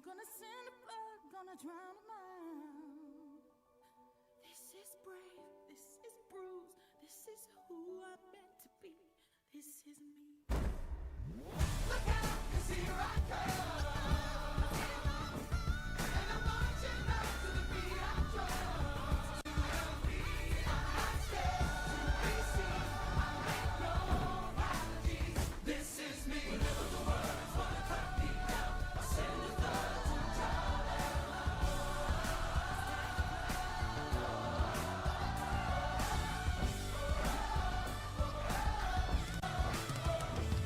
gonna send a flood, gonna drown a mind. This is brave, this is bruised, this is who I'm meant to be. This is me. Look out, 'cause here I come. And I'm marching up to the beat I drum. To the beat I step, to be seen. I make no apologies. This is me. Whenever the words wanna cut me down, I send a thought to drown them out.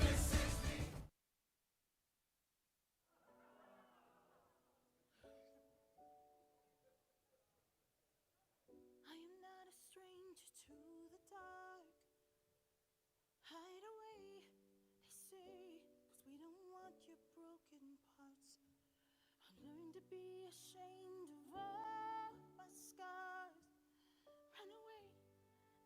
This is me. I am not a stranger to the dark. Hide away, they say, 'cause we don't want your broken parts. I learned to be ashamed of all my scars. Run away,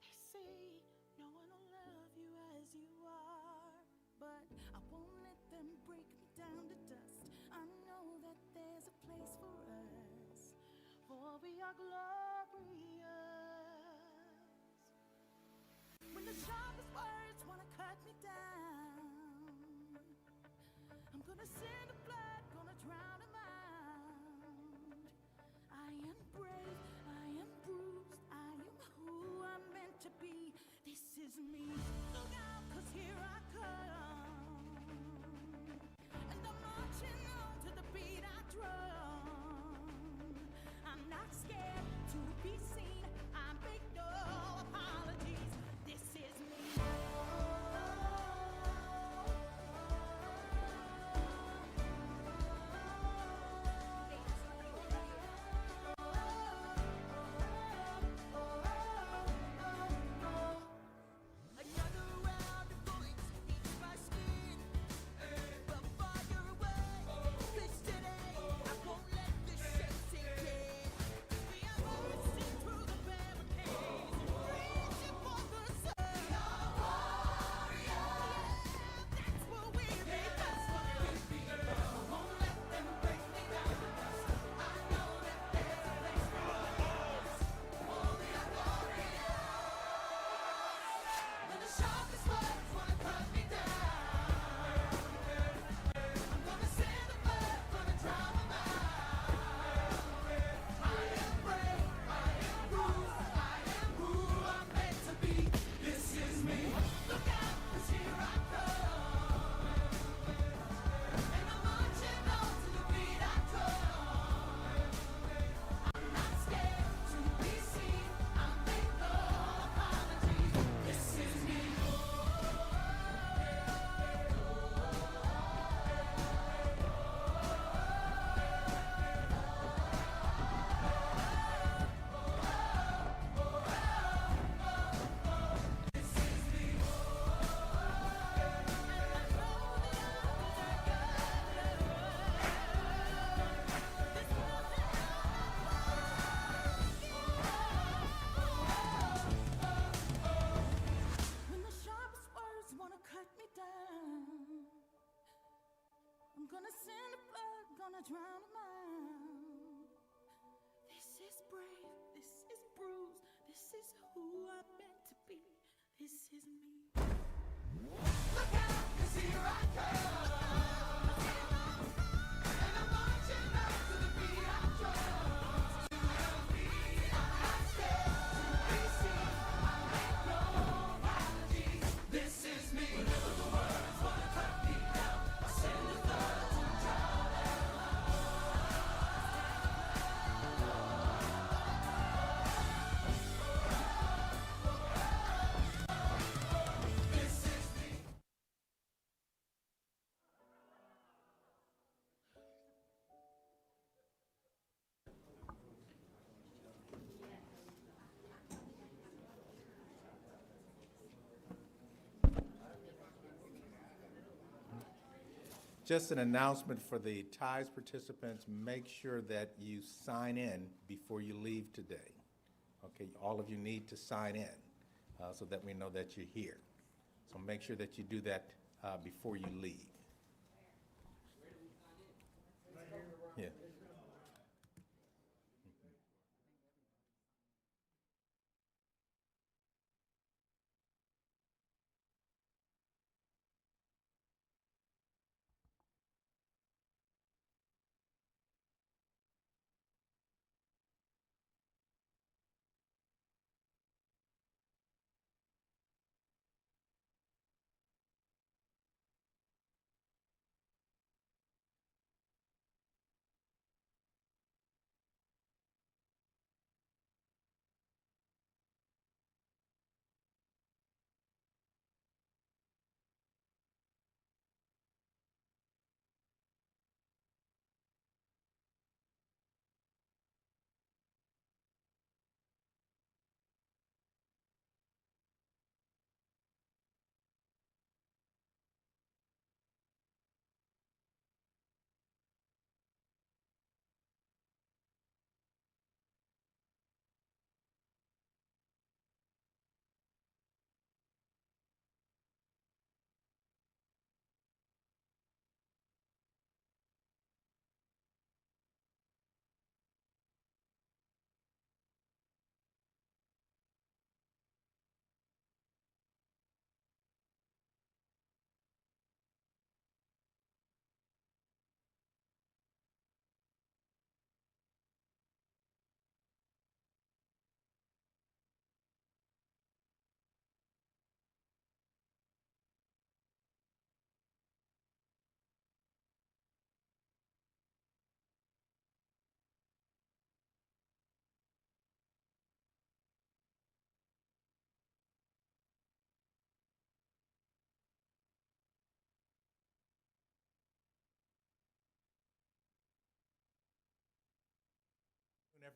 they say, no one will love you as you are. But I won't let them break me down to dust. I know that there's a place for us, for we are glorious. When the sharpest words wanna cut me down, I'm gonna send a flood, gonna drown a mind. I am brave, I am bruised, I am who I'm meant to be. This is me. Look out, 'cause here I come. And I'm marching on to the beat I drum. I'm not scared to be seen. I make no apologies. This is me. Another round of bullets eats my skin. But fire away. 'Cause today I won't let this shit sink in. We are bursting through the barricades, reaching for the sun. We are warriors. Yeah, that's what we become. I won't let them break me down to dust. I know that there's a place for us. Oh, we are glorious. When the sharpest words wanna cut me down, I'm gonna send a flood, gonna drown my mind. I am brave, I am bruised, I am who I'm meant to be. This is me. Look out, 'cause here I come. And I'm marching on to the beat I drum. I'm not scared to be seen. I make no apologies. This is me. When the sharpest words wanna cut me down, I'm gonna send a flood, gonna drown a mind. This is brave, this is bruised, this is who I'm meant to be. This is me. Look out, 'cause here I come. And I'm marching up to the beat I drum. To the beat I step, to be seen. I make no apologies. This is me. Whenever the words wanna cut me down, I send a thought to drown them out. This is me. Just an announcement for the TIES participants, make sure that you sign in before you leave today. Okay, all of you need to sign in so that we know that you're here. So make sure that you do that before you leave. Yeah.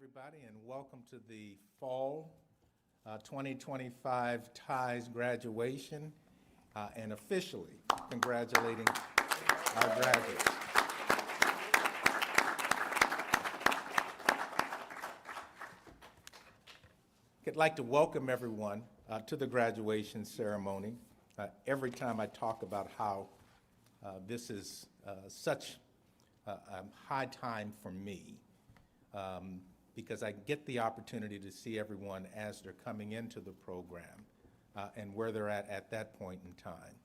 everybody, and welcome to the Fall 2025 TIES graduation, and officially congratulating our graduates. I'd like to welcome everyone to the graduation ceremony. Every time I talk about how this is such a high time for me, because I get the opportunity to see everyone as they're coming into the program and where they're at that point in time,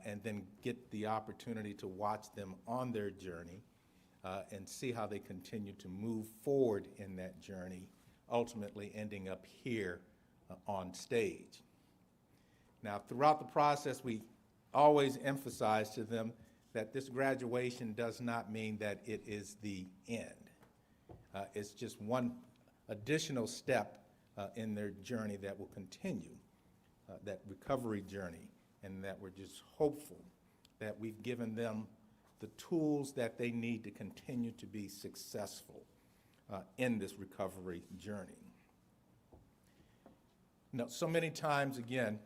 and then get the opportunity to watch them on their journey and see how they continue to move forward in that journey, ultimately ending up here on stage. Now, throughout the process, we always emphasize to them that this graduation does not mean that it is the end. It's just one additional step in their journey that will continue, that recovery journey, and that we're just hopeful that we've given them the tools that they need to continue to be successful in this recovery journey. Now, so many times, again,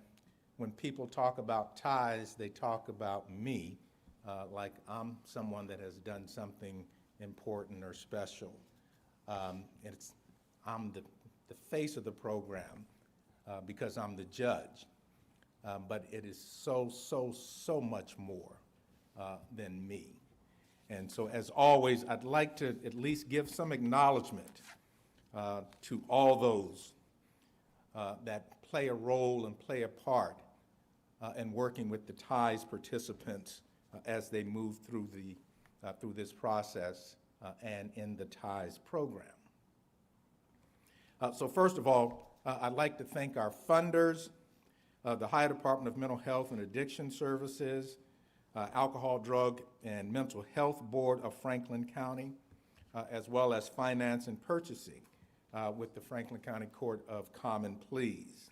when people talk about TIES, they talk about me like I'm someone that has done something important or special. I'm the face of the program because I'm the judge, but it is so much more than me. And so, as always, I'd like to at least give some acknowledgement to all those that play a role and play a part in working with the TIES participants as they move through this process and in the TIES program. So first of all, I'd like to thank our funders, the Ohio Department of Mental Health and Addiction Services, Alcohol, Drug, and Mental Health Board of Franklin County, as well as Finance and Purchasing with the Franklin County Court of Common Pleas.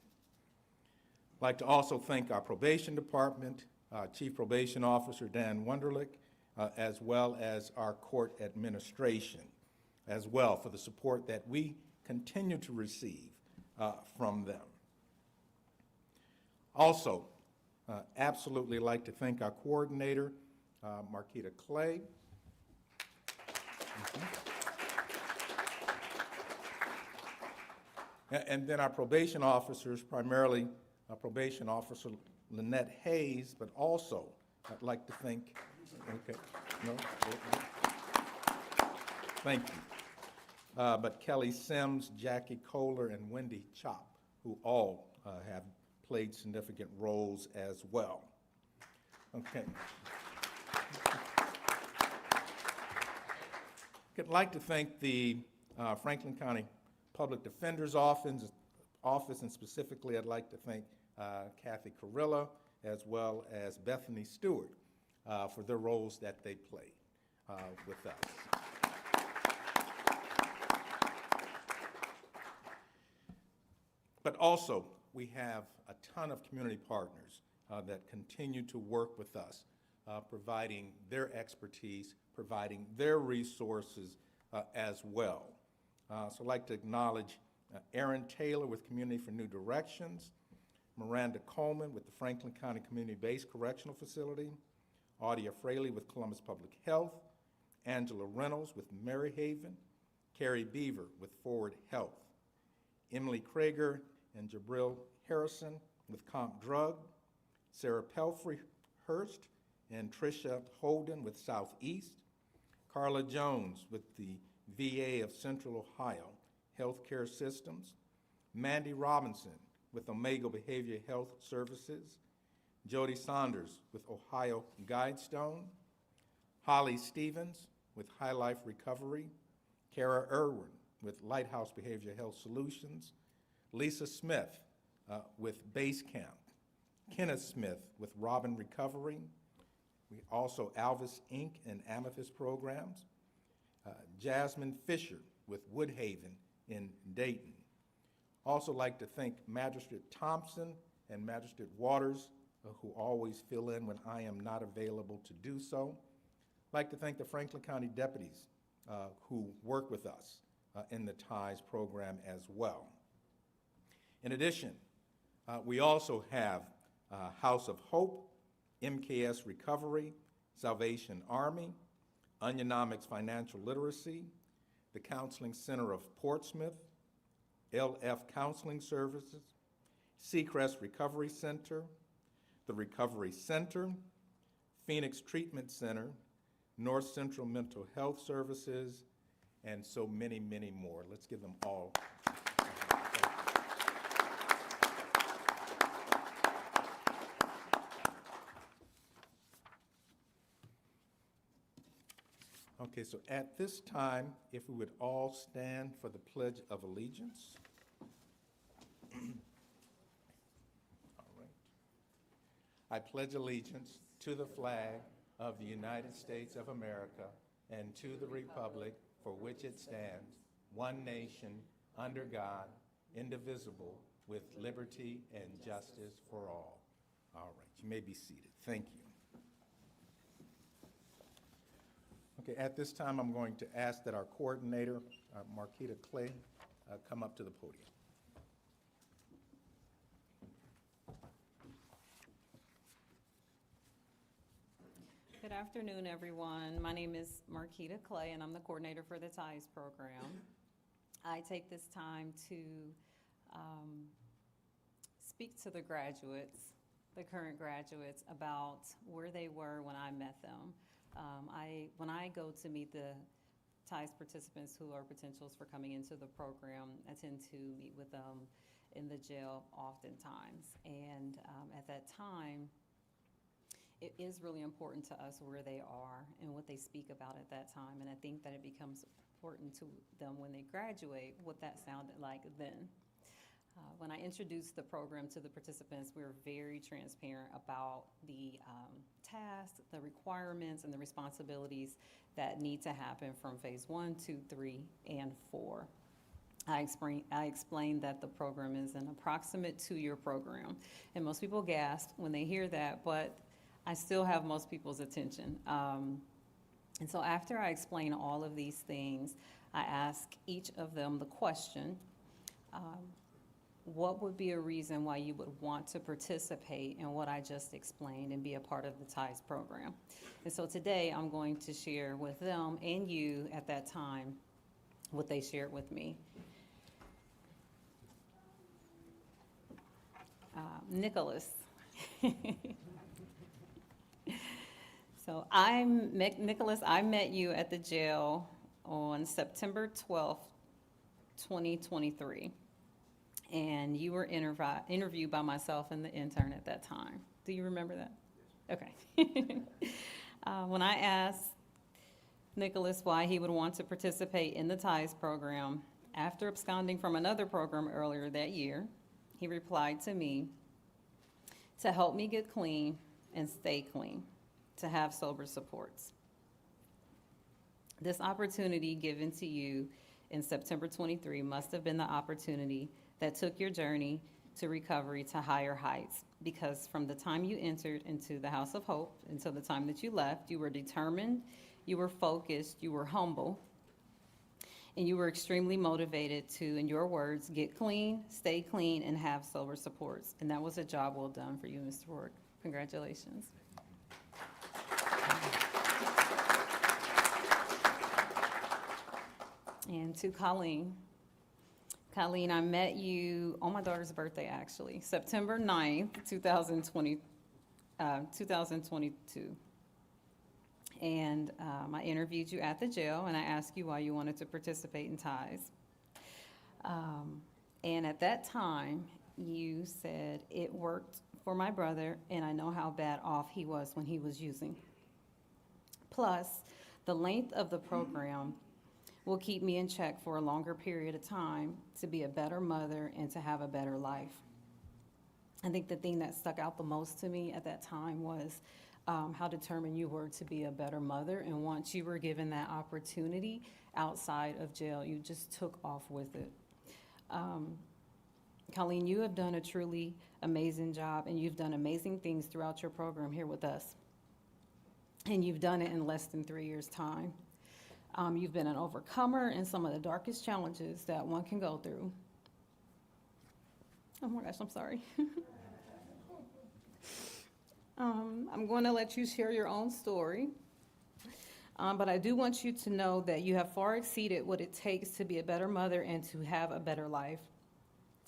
I'd like to also thank our Probation Department, Chief Probation Officer Dan Wunderlich, as well as our court administration as well for the support that we continue to receive from them. Also, absolutely like to thank our coordinator, Marquita Clay. And then our probation officers, primarily Probation Officer Lynette Hayes, but also I'd like to thank, thank you. But Kelly Sims, Jackie Kohler, and Wendy Chop, who all have played significant roles as well. Okay. I'd like to thank the Franklin County Public Defender's Office, and specifically I'd like to thank Kathy Carilla as well as Bethany Stewart for their roles that they played with us. But also, we have a ton of community partners that continue to work with us, providing their expertise, providing their resources as well. So I'd like to acknowledge Erin Taylor with Community for New Directions, Miranda Coleman with the Franklin County Community-Based Correctional Facility, Audia Fraley with Columbus Public Health, Angela Reynolds with Maryhaven, Carrie Beaver with Forward Health, Emily Krager and Jabril Harrison with Comp Drug, Sarah Pelfrey Hurst and Tricia Holden with Southeast, Carla Jones with the VA of Central Ohio Healthcare Systems, Mandy Robinson with Omega Behavioral Health Services, Jody Saunders with Ohio Guidestone, Holly Stevens with High Life Recovery, Kara Irwin with Lighthouse Behavioral Health Solutions, Lisa Smith with Base Camp, Kenneth Smith with Robin Recovery, we also Alvis Inc. and Amethyst Programs, Jasmine Fisher with Woodhaven in Dayton. Also like to thank Magistrate Thompson and Magistrate Waters, who always fill in when I am not available to do so. I'd like to thank the Franklin County deputies who work with us in the TIES program as well. In addition, we also have House of Hope, MKS Recovery, Salvation Army, Onionomics Financial Literacy, the Counseling Center of Portsmouth, LF Counseling Services, Seacrest Recovery Center, the Recovery Center, Phoenix Treatment Center, North Central Mental Health Services, and so many, many more. Let's give them all. Okay, so at this time, if we would all stand for the Pledge of Allegiance. All right. I pledge allegiance to the flag of the United States of America and to the republic for which it stands, one nation, under God, indivisible, with liberty and justice for all. All right, you may be seated. Thank you. Okay, at this time, I'm going to ask that our coordinator, Marquita Clay, come up to the podium. Good afternoon, everyone. My name is Marquita Clay, and I'm the coordinator for the TIES program. I take this time to speak to the graduates, the current graduates, about where they were when I met them. When I go to meet the TIES participants who are potentials for coming into the program, I tend to meet with them in the jail oftentimes. And at that time, it is really important to us where they are and what they speak about at that time. And I think that it becomes important to them when they graduate, what that sounded like then. When I introduced the program to the participants, we were very transparent about the tasks, the requirements, and the responsibilities that need to happen from phase 1, 2, 3, and 4. I explained that the program is an approximate 2-year program. And most people gasp when they hear that, but I still have most people's attention. And so after I explain all of these things, I ask each of them the question, what would be a reason why you would want to participate in what I just explained and be a part of the TIES program? And so today I'm going to share with them and you at that time what they shared with me. Nicholas. So Nicholas, I met you at the jail on September 12th, 2023. And you were interviewed by myself and the intern at that time. Do you remember that? Okay. When I asked Nicholas why he would want to participate in the TIES program, after absconding from another program earlier that year, he replied to me, to help me get clean and stay clean, to have sober supports. This opportunity given to you in September 23 must have been the opportunity that took your journey to recovery to higher heights, because from the time you entered into the House of Hope until the time that you left, you were determined, you were focused, you were humble, and you were extremely motivated to, in your words, get clean, stay clean, and have sober supports. And that was a job well done for you, Mr. Rourke. Congratulations. And to Colleen. Colleen, I met you on my daughter's birthday, actually, September 9th, 2022. And I interviewed you at the jail, and I asked you why you wanted to participate in TIES. And at that time, you said, it worked for my brother, and I know how bad off he was when he was using. Plus, the length of the program will keep me in check for a longer period of time to be a better mother and to have a better life. I think the thing that stuck out the most to me at that time was how determined you were to be a better mother. And once you were given that opportunity outside of jail, you just took off with it. Colleen, you have done a truly amazing job, and you've done amazing things throughout your program here with us. And you've done it in less than 3 years' time. You've been an overcomer in some of the darkest challenges that one can go through. Oh my gosh, I'm sorry. I'm going to let you share your own story. But I do want you to know that you have far exceeded what it takes to be a better mother and to have a better life.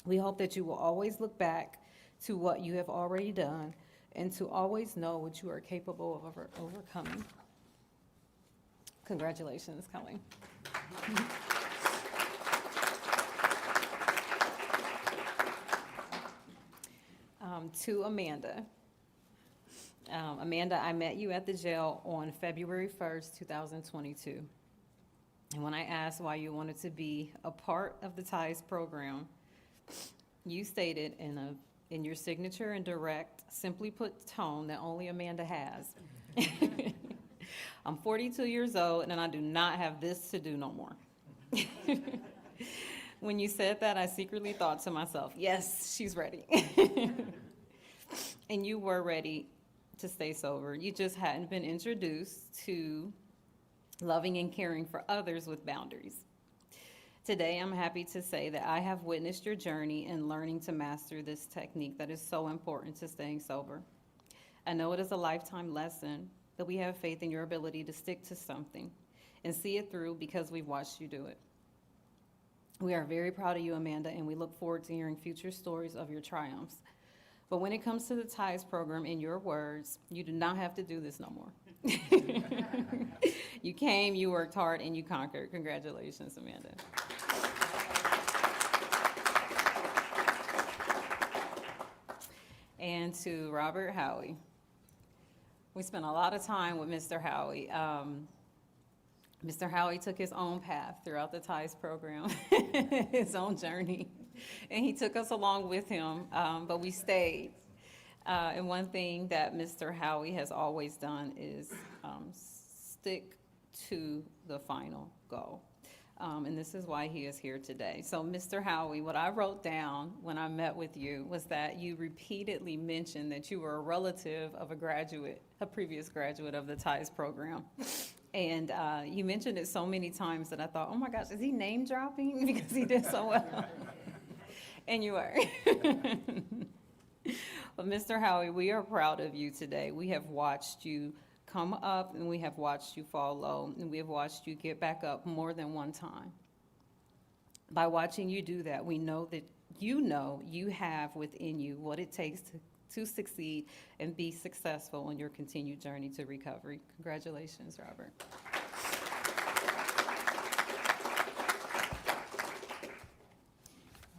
We hope that you will always look back to what you have already done and to always know what you are capable of overcoming. Congratulations, Kelly. To Amanda. Amanda, I met you at the jail on February 1st, 2022. And when I asked why you wanted to be a part of the TIES program, you stated in your signature and direct, simply put tone that only Amanda has. I'm 42 years old and I do not have this to do no more. When you said that, I secretly thought to myself, yes, she's ready. And you were ready to stay sober. You just hadn't been introduced to loving and caring for others with boundaries. Today, I'm happy to say that I have witnessed your journey in learning to master this technique that is so important to staying sober. I know it is a lifetime lesson, but we have faith in your ability to stick to something and see it through because we've watched you do it. We are very proud of you, Amanda, and we look forward to hearing future stories of your triumphs. But when it comes to the TIES program, in your words, you do not have to do this no more. You came, you worked hard, and you conquered. Congratulations, Amanda. And to Robert Howie. We spent a lot of time with Mr. Howie. Mr. Howie took his own path throughout the TIES program, his own journey, and he took us along with him, but we stayed. And one thing that Mr. Howie has always done is stick to the final goal. And this is why he is here today. So, Mr. Howie, what I wrote down when I met with you was that you repeatedly mentioned that you were a relative of a previous graduate of the TIES program. And you mentioned it so many times that I thought, oh my gosh, is he name dropping? Because he did so well. And you were. But Mr. Howie, we are proud of you today. We have watched you come up and we have watched you fall low and we have watched you get back up more than one time. By watching you do that, we know that you have within you what it takes to succeed and be successful on your continued journey to recovery. Congratulations, Robert.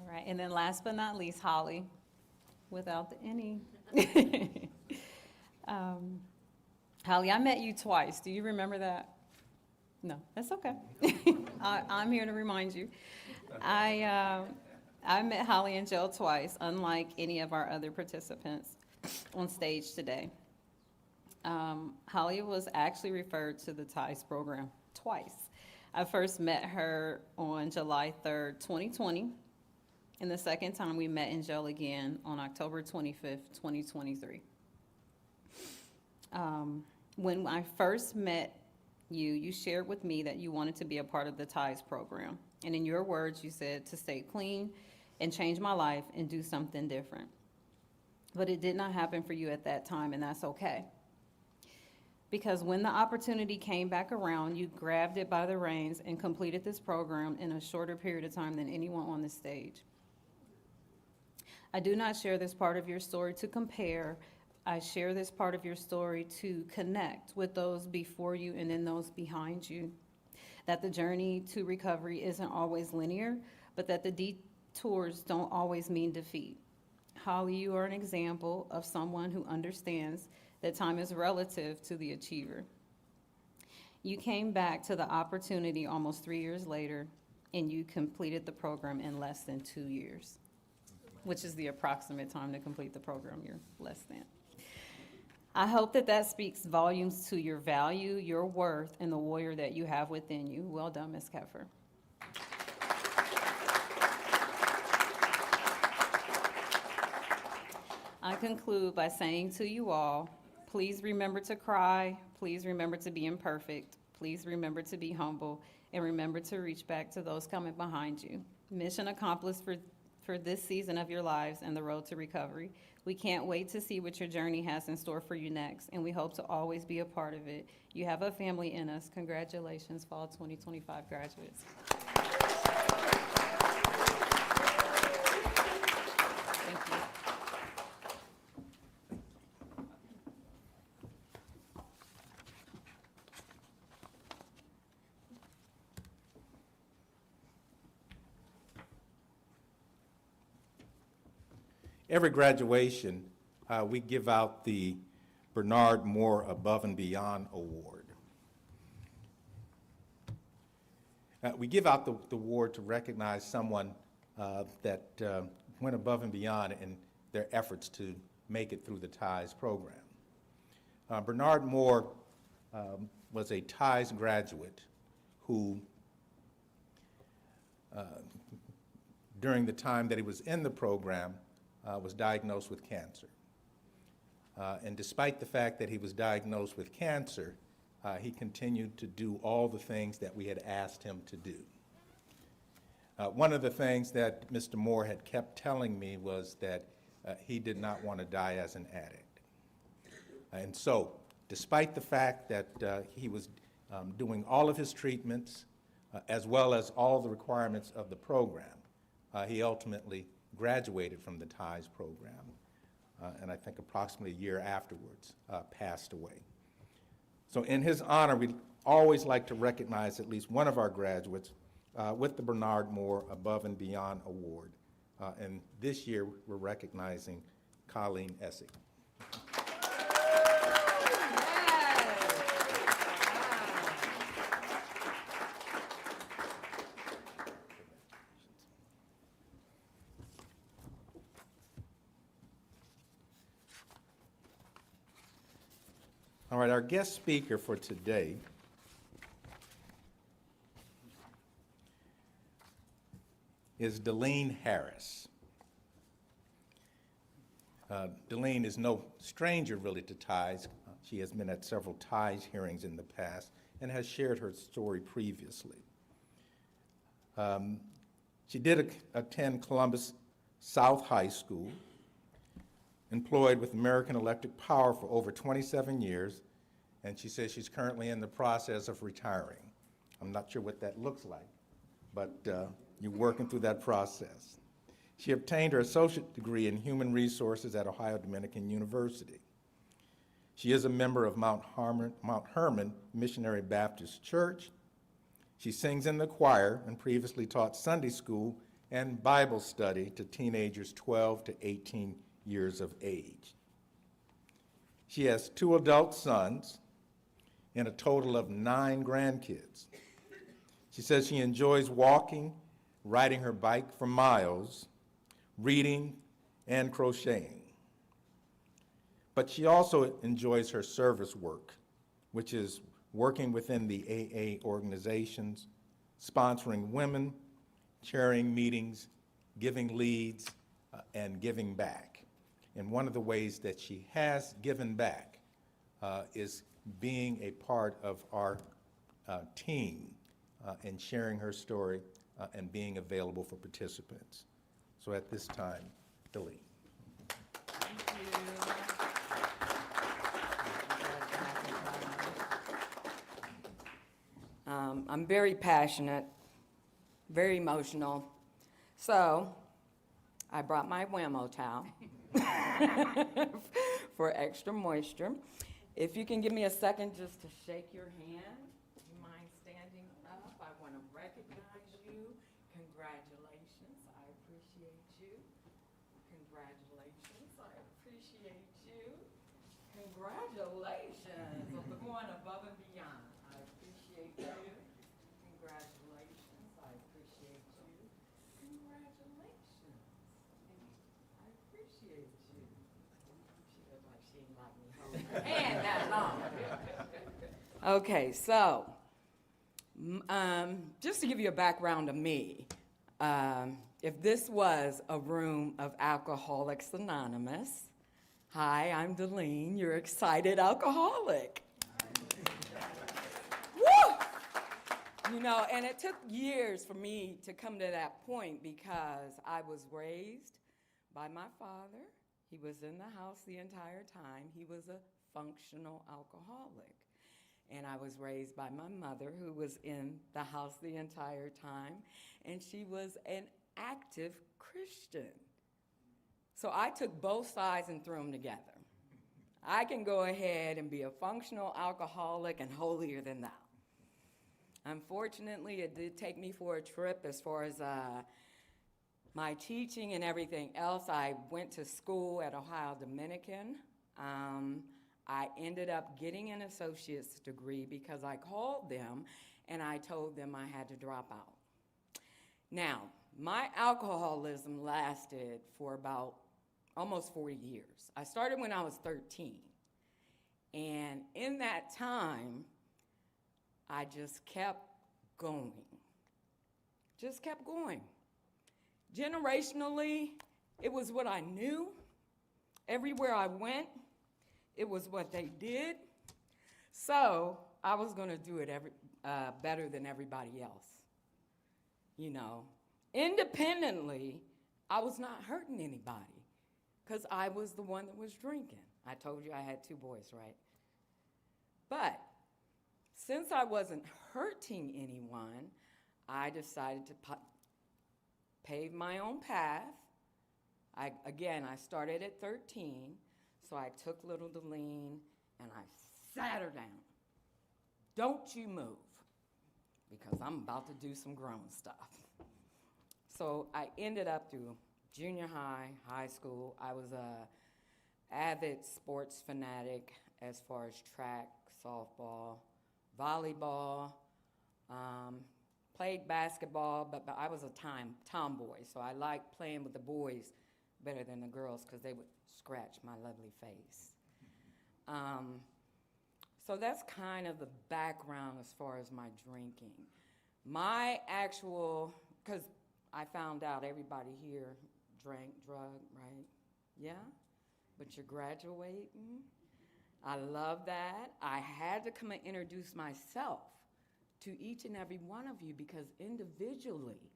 All right, and then last but not least, Holly, without any. Holly, I met you twice. Do you remember that? No, that's okay. I'm here to remind you. I met Holly and Joe twice, unlike any of our other participants on stage today. Holly was actually referred to the TIES program twice. I first met her on July 3rd, 2020, and the second time we met in jail again on October 25th, 2023. When I first met you, you shared with me that you wanted to be a part of the TIES program. And in your words, you said to stay clean and change my life and do something different. But it did not happen for you at that time, and that's okay. Because when the opportunity came back around, you grabbed it by the reins and completed this program in a shorter period of time than anyone on the stage. I do not share this part of your story to compare. I share this part of your story to connect with those before you and then those behind you. That the journey to recovery isn't always linear, but that the detours don't always mean defeat. Holly, you are an example of someone who understands that time is relative to the achiever. You came back to the opportunity almost 3 years later, and you completed the program in less than 2 years, which is the approximate time to complete the program. You're less than. I hope that speaks volumes to your value, your worth, and the warrior that you have within you. Well done, Ms. Keffer. I conclude by saying to you all, please remember to cry. Please remember to be imperfect. Please remember to be humble and remember to reach back to those coming behind you. Mission accomplished for this season of your lives and the road to recovery. We can't wait to see what your journey has in store for you next, and we hope to always be a part of it. You have a family in us. Congratulations, Fall 2025 graduates. Thank you. Every graduation, we give out the Bernard Moore Above and Beyond Award. We give out the award to recognize someone that went above and beyond in their efforts to make it through the TIES program. Bernard Moore was a TIES graduate who, during the time that he was in the program, was diagnosed with cancer. And despite the fact that he was diagnosed with cancer, he continued to do all the things that we had asked him to do. One of the things that Mr. Moore had kept telling me was that he did not want to die as an addict. And so, despite the fact that he was doing all of his treatments, as well as all the requirements of the program, he ultimately graduated from the TIES program, and I think approximately a year afterwards passed away. So in his honor, we always like to recognize at least one of our graduates with the Bernard Moore Above and Beyond Award. And this year, we're recognizing Colleen Essig. All right, our guest speaker for today is Delene Harris. Delene is no stranger really to TIES. She has been at several TIES hearings in the past and has shared her story previously. She did attend Columbus South High School, employed with American Electric Power for over 27 years, and she says she's currently in the process of retiring. I'm not sure what that looks like, but you're working through that process. She obtained her associate degree in human resources at Ohio Dominican University. She is a member of Mount Hermon Missionary Baptist Church. She sings in the choir and previously taught Sunday school and Bible study to teenagers 12 to 18 years of age. She has 2 adult sons and a total of 9 grandkids. She says she enjoys walking, riding her bike for miles, reading, and crocheting. But she also enjoys her service work, which is working within the AA organizations, sponsoring women, chairing meetings, giving leads, and giving back. And one of the ways that she has given back is being a part of our team and sharing her story and being available for participants. So at this time, Delene. Thank you. I'm very passionate, very emotional. So I brought my Wham-O towel for extra moisture. If you can give me a second just to shake your hand, do you mind standing up? I want to recognize you. Congratulations. I appreciate you. Congratulations. I appreciate you. Congratulations for going above and beyond. I appreciate you. Congratulations. I appreciate you. Congratulations. I appreciate you. She looks like she didn't like me holding her hand that long. Okay, so just to give you a background of me, if this was a room of Alcoholics Anonymous, hi, I'm Delene, your excited alcoholic. Woo! You know, and it took years for me to come to that point because I was raised by my father. He was in the house the entire time. He was a functional alcoholic. And I was raised by my mother, who was in the house the entire time, and she was an active Christian. So I took both sides and threw them together. I can go ahead and be a functional alcoholic and holier than thou. Unfortunately, it did take me for a trip as far as my teaching and everything else. I went to school at Ohio Dominican. I ended up getting an associate's degree because I called them and I told them I had to drop out. Now, my alcoholism lasted for about almost 40 years. I started when I was 13. And in that time, I just kept going. Just kept going. Generationally, it was what I knew. Everywhere I went, it was what they did. So I was going to do it better than everybody else. You know, independently, I was not hurting anybody because I was the one that was drinking. I told you I had 2 boys, right? But since I wasn't hurting anyone, I decided to pave my own path. I started at 13, so I took little Delene and I sat her down. Don't you move, because I'm about to do some grown stuff. So I ended up through junior high, high school. I was a avid sports fanatic as far as track, softball, volleyball, played basketball, but I was a tomboy, so I liked playing with the boys better than the girls because they would scratch my lovely face. So that's kind of the background as far as my drinking. My actual, because I found out everybody here drank, drug, right? Yeah? But you're graduating. I love that. I had to come and introduce myself to each and every one of you because individually,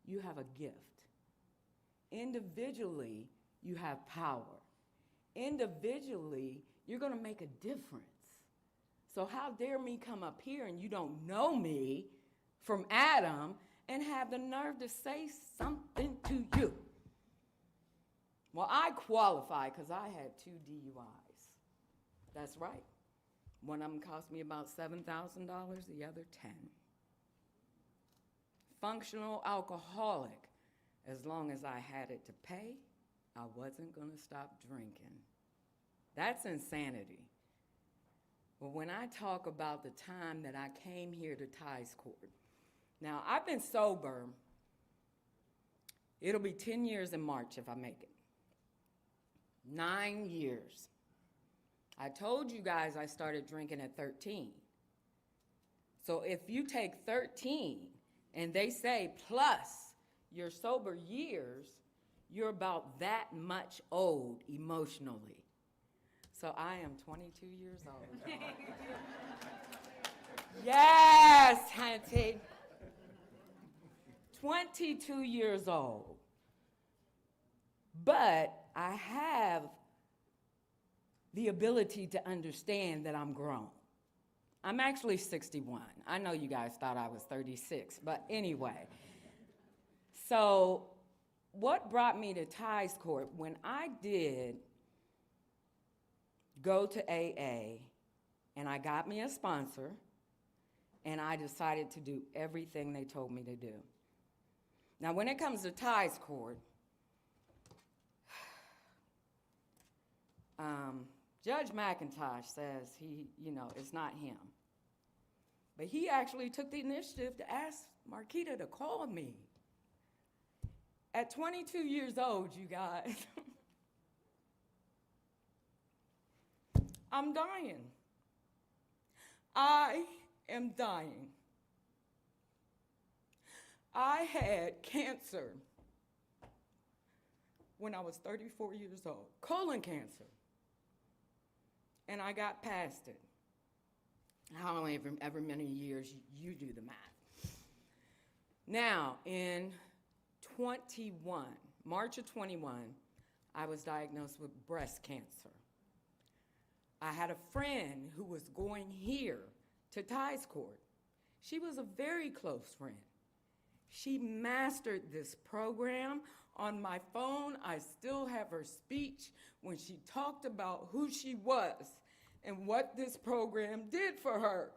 you have a gift. Individually, you have power. Individually, you're going to make a difference. So how dare me come up here and you don't know me from Adam and have the nerve to say something to you? Well, I qualify because I had 2 DUIs. That's right. One of them cost me about $7,000, the other 10. Functional alcoholic. As long as I had it to pay, I wasn't going to stop drinking. That's insanity. Well, when I talk about the time that I came here to Ties Court, now I've been sober. It'll be 10 years in March if I make it. 9 years. I told you guys I started drinking at 13. So if you take 13 and they say plus your sober years, you're about that much old emotionally. So I am 22 years old. Yes, Auntie. 22 years old. But I have the ability to understand that I'm grown. I'm actually 61. I know you guys thought I was 36, but anyway. So what brought me to Ties Court, when I did go to AA and I got me a sponsor and I decided to do everything they told me to do. Now, when it comes to Ties Court, Judge McIntosh says it's not him. But he actually took the initiative to ask Marquita to call me. At 22 years old, you guys, I'm dying. I am dying. I had cancer when I was 34 years old, colon cancer. And I got past it. However many years, you do the math. Now, in 21, March of 21, I was diagnosed with breast cancer. I had a friend who was going here to Ties Court. She was a very close friend. She mastered this program. On my phone, I still have her speech when she talked about who she was and what this program did for her.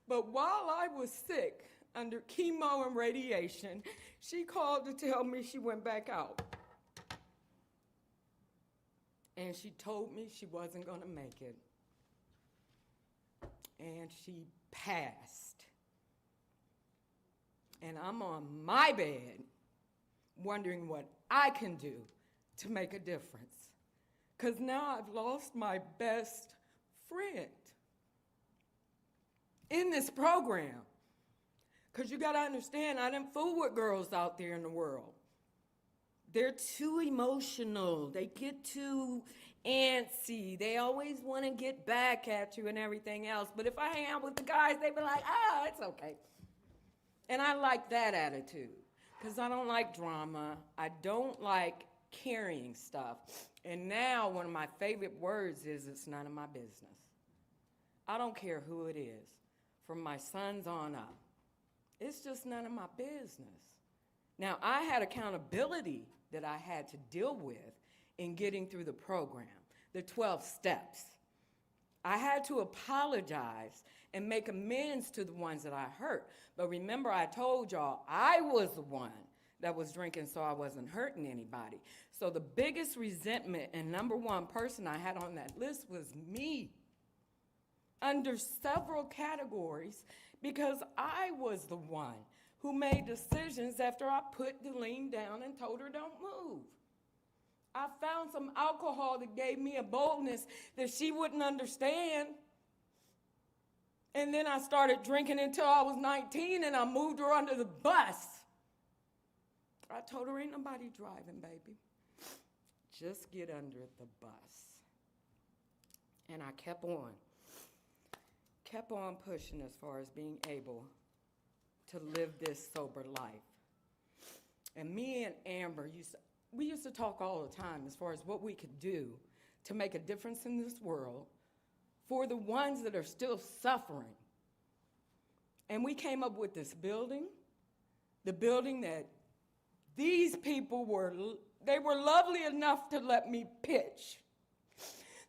But while I was sick, under chemo and radiation, she called to tell me she went back out. And she told me she wasn't going to make it. And she passed. And I'm on my bed wondering what I can do to make a difference. Because now I've lost my best friend in this program. Because you got to understand, I didn't fool with girls out there in the world. They're too emotional. They get too antsy. They always want to get back at you and everything else. But if I hang out with the guys, they be like, it's okay. And I like that attitude because I don't like drama. I don't like carrying stuff. And now one of my favorite words is, it's none of my business. I don't care who it is, from my sons on up. It's just none of my business. Now, I had accountability that I had to deal with in getting through the program, the 12 steps. I had to apologize and make amends to the ones that I hurt. But remember, I told y'all I was the one that was drinking, so I wasn't hurting anybody. So the biggest resentment and number one person I had on that list was me, under several categories, because I was the one who made decisions after I put Delene down and told her don't move. I found some alcohol that gave me a boldness that she wouldn't understand. And then I started drinking until I was 19 and I moved her under the bus. I told her, ain't nobody driving, baby. Just get under the bus. And I kept on pushing as far as being able to live this sober life. And me and Amber we used to talk all the time as far as what we could do to make a difference in this world for the ones that are still suffering. And we came up with this building, the building that these people were lovely enough to let me pitch.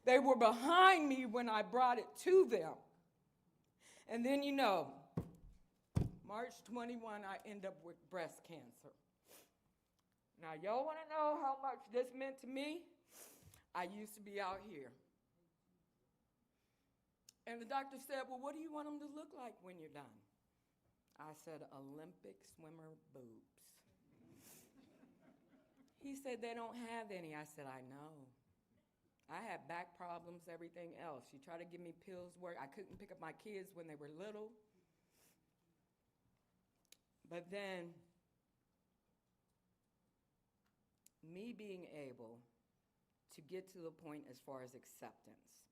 They were behind me when I brought it to them. And then, March 21, I end up with breast cancer. Now, y'all want to know how much this meant to me? I used to be out here. And the doctor said, well, what do you want them to look like when you're done? I said, Olympic swimmer boobs. He said, they don't have any. I said, I know. I had back problems, everything else. You try to give me pills where I couldn't pick up my kids when they were little. But then, me being able to get to the point as far as acceptance.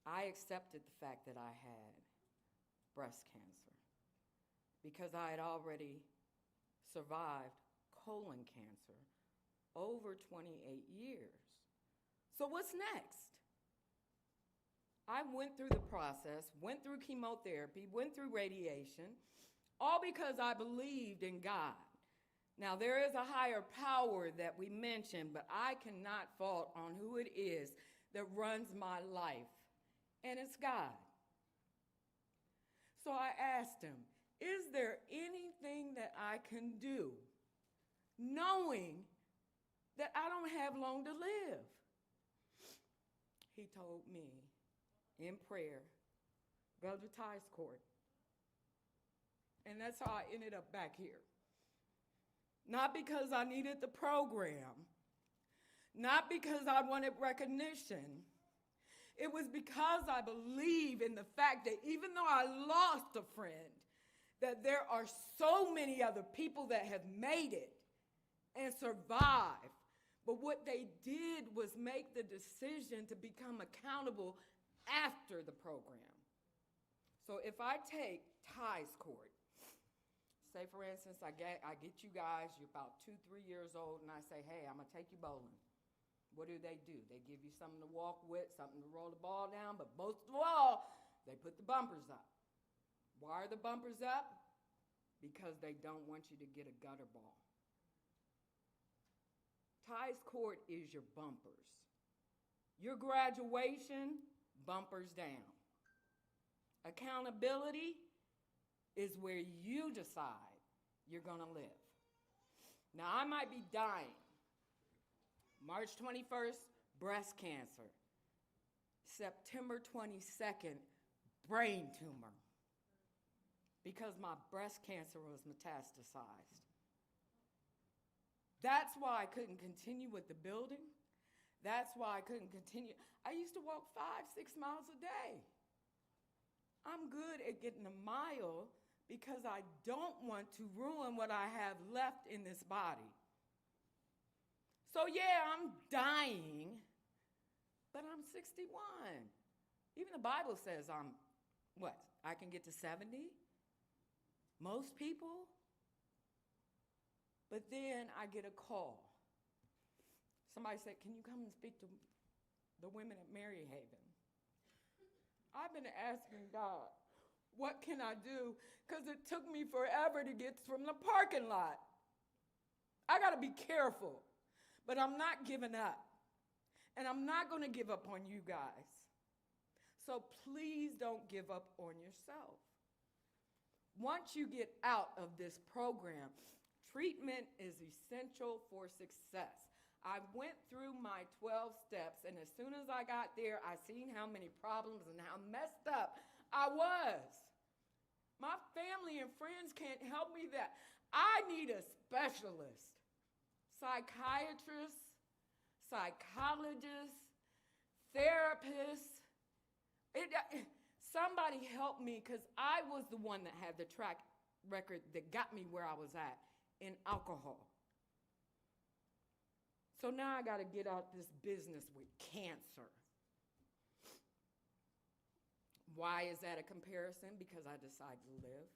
I accepted the fact that I had breast cancer because I had already survived colon cancer over 28 years. So what's next? I went through the process, went through chemotherapy, went through radiation, all because I believed in God. Now, there is a higher power that we mentioned, but I cannot fault on who it is that runs my life, and it's God. So I asked him, is there anything that I can do, knowing that I don't have long to live? He told me in prayer, go to Ties Court. And that's how I ended up back here. Not because I needed the program, not because I wanted recognition. It was because I believe in the fact that even though I lost a friend, that there are so many other people that have made it and survived. But what they did was make the decision to become accountable after the program. So if I take Ty's court, say for instance, I get you guys, you're about 2, 3 years old, and I say, hey, I'm gonna take you bowling. What do? They give you something to walk with, something to roll the ball down, but most of all, they put the bumpers up. Why are the bumpers up? Because they don't want you to get a gutter ball. Ty's court is your bumpers. Your graduation, bumpers down. Accountability is where you decide you're going to live. Now, I might be dying. March 21st, breast cancer. September 22nd, brain tumor. Because my breast cancer was metastasized. That's why I couldn't continue with the building. That's why I couldn't continue. I used to walk 5, 6 miles a day. I'm good at getting a mile because I don't want to ruin what I have left in this body. So yeah, I'm dying, but I'm 61. Even the Bible says I'm, I can get to 70? Most people? But then I get a call. Somebody said, can you come and speak to the women at Maryhaven? I've been asking God, what can I do? Because it took me forever to get from the parking lot. I got to be careful, but I'm not giving up. And I'm not going to give up on you guys. So please don't give up on yourself. Once you get out of this program, treatment is essential for success. I went through my 12 steps, and as soon as I got there, I seen how many problems and how messed up I was. My family and friends can't help me that. I need a specialist, psychiatrist, psychologist, therapist. Somebody help me, because I was the one that had the track record that got me where I was at in alcohol. So now I got to get out this business with cancer. Why is that a comparison? Because I decided to live.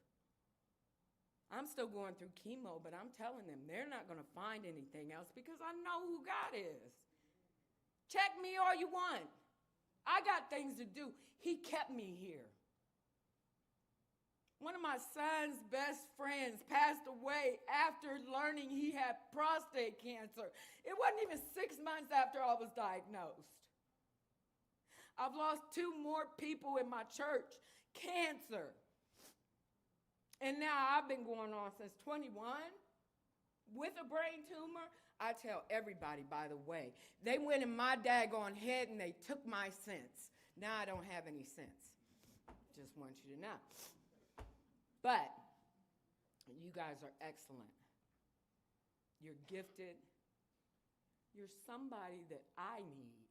I'm still going through chemo, but I'm telling them they're not going to find anything else because I know who God is. Check me all you want. I got things to do. He kept me here. One of my son's best friends passed away after learning he had prostate cancer. It wasn't even 6 months after I was diagnosed. I've lost 2 more people in my church, cancer. And now I've been going on since 21 with a brain tumor. I tell everybody, by the way, they went in my daggone head and they took my sense. Now I don't have any sense. Just want you to know. But you guys are excellent. You're gifted. You're somebody that I need,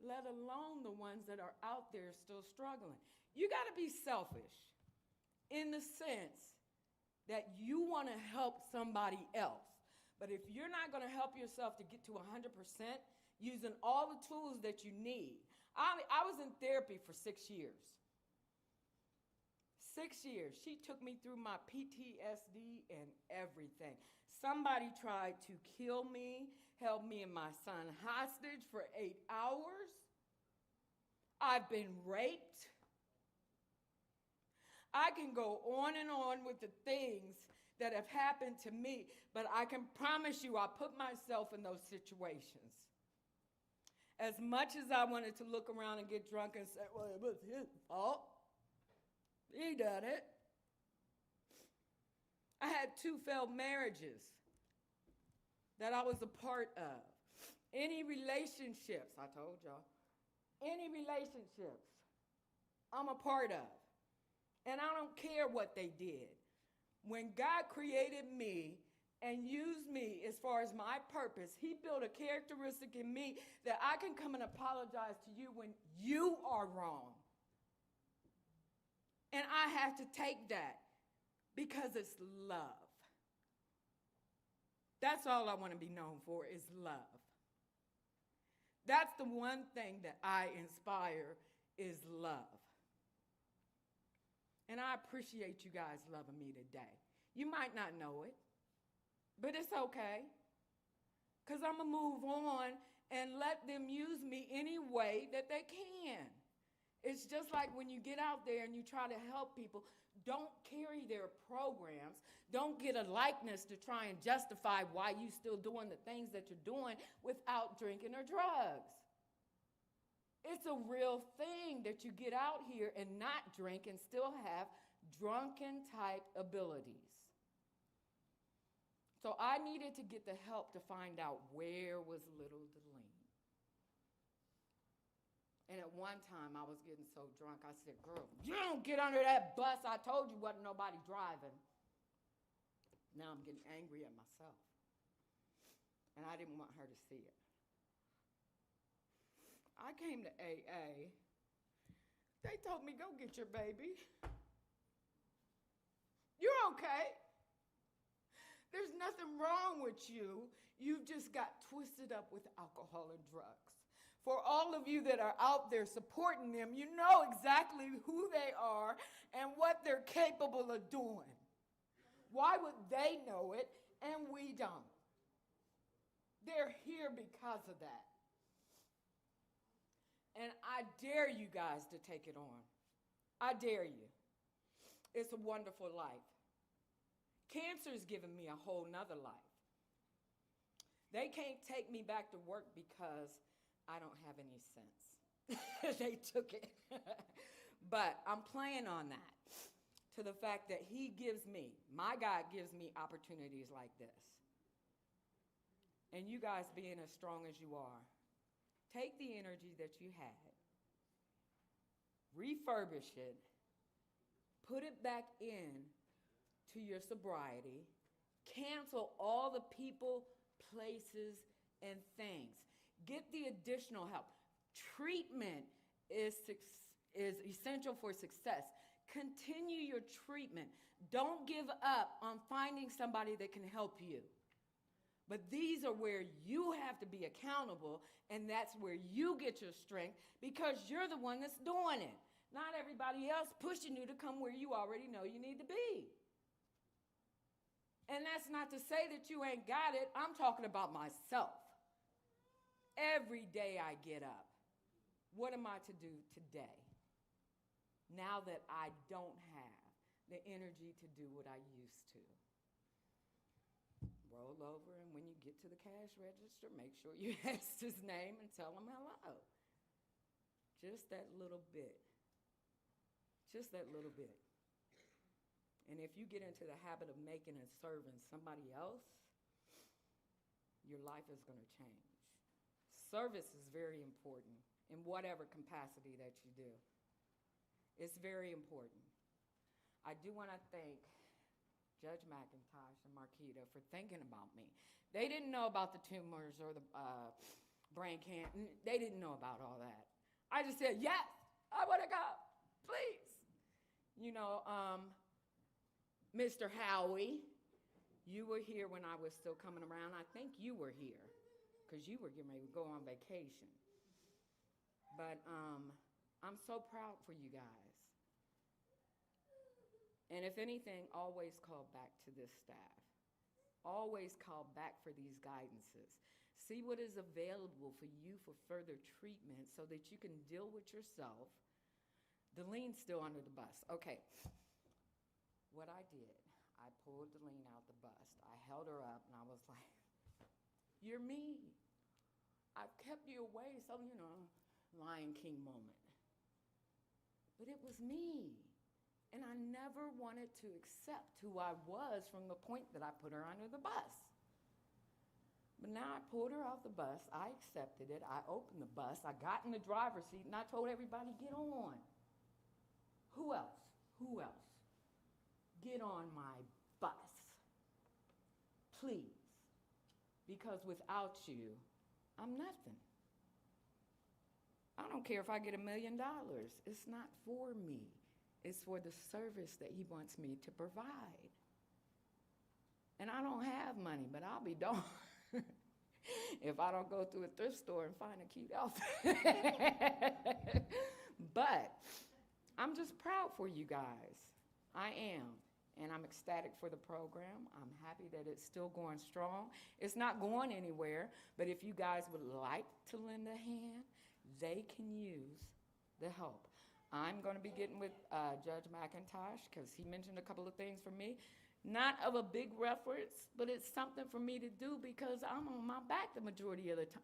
let alone the ones that are out there still struggling. You got to be selfish in the sense that you want to help somebody else. But if you're not going to help yourself to get to 100% using all the tools that you need. I was in therapy for 6 years. 6 years. She took me through my PTSD and everything. Somebody tried to kill me, held me and my son hostage for 8 hours. I've been raped. I can go on and on with the things that have happened to me, but I can promise you I put myself in those situations. As much as I wanted to look around and get drunk and say, well, it was his fault. He done it. I had 2 failed marriages that I was a part of. Any relationships, I told y'all, any relationships I'm a part of. And I don't care what they did. When God created me and used me as far as my purpose, he built a characteristic in me that I can come and apologize to you when you are wrong. And I have to take that because it's love. That's all I want to be known for is love. That's the one thing that I inspire is love. And I appreciate you guys loving me today. You might not know it, but it's okay. Because I'm going to move on and let them use me any way that they can. It's just like when you get out there and you try to help people, don't carry their programs. Don't get a likeness to try and justify why you still doing the things that you're doing without drinking or drugs. It's a real thing that you get out here and not drink and still have drunken type abilities. So I needed to get the help to find out where was little Delene. And at one time I was getting so drunk, I said, girl, you don't get under that bus. I told you wasn't nobody driving. Now I'm getting angry at myself. And I didn't want her to see it. I came to AA. They told me, go get your baby. You're okay. There's nothing wrong with you. You've just got twisted up with alcohol and drugs. For all of you that are out there supporting them, you know exactly who they are and what they're capable of doing. Why would they know it and we don't? They're here because of that. And I dare you guys to take it on. I dare you. It's a wonderful life. Cancer's given me a whole nother life. They can't take me back to work because I don't have any sense. They took it. But I'm playing on that to the fact that he gives me, my God gives me opportunities like this. And you guys being as strong as you are, take the energy that you had, refurbish it, put it back in to your sobriety, cancel all the people, places, and things. Get the additional help. Treatment is essential for success. Continue your treatment. Don't give up on finding somebody that can help you. But these are where you have to be accountable, and that's where you get your strength because you're the one that's doing it. Not everybody else pushing you to come where you already know you need to be. And that's not to say that you ain't got it. I'm talking about myself. Every day I get up, what am I to do today? Now that I don't have the energy to do what I used to. Roll over, and when you get to the cash register, make sure you ask his name and tell him hello. Just that little bit. Just that little bit. And if you get into the habit of making and serving somebody else, your life is going to change. Service is very important in whatever capacity that you do. It's very important. I do want to thank Judge McIntosh and Marquita for thinking about me. They didn't know about the tumors or the brain cancer. They didn't know about all that. I just said, yes, I want to go, please. You know, Mr. Howie, you were here when I was still coming around. I think you were here because you were getting ready to go on vacation. But I'm so proud for you guys. And if anything, always call back to this staff. Always call back for these guidances. See what is available for you for further treatment so that you can deal with yourself. Delene's still under the bus. Okay. What I did, I pulled Delene out the bus. I held her up and I was like, you're me. I've kept you away, so, you know, Lion King moment. But it was me. And I never wanted to accept who I was from the point that I put her under the bus. But now I pulled her off the bus. I accepted it. I opened the bus. I got in the driver's seat, and I told everybody, get on. Who else? Who else? Get on my bus. Please. Because without you, I'm nothing. I don't care if I get $1 million. It's not for me. It's for the service that he wants me to provide. And I don't have money, but I'll be darned if I don't go through a thrift store and find a cute outfit. But I'm just proud for you guys. I am, and I'm ecstatic for the program. I'm happy that it's still going strong. It's not going anywhere, but if you guys would like to lend a hand, they can use the help. I'm going to be getting with Judge McIntosh because he mentioned a couple of things for me. Not of a big reference, but it's something for me to do because I'm on my back the majority of the time.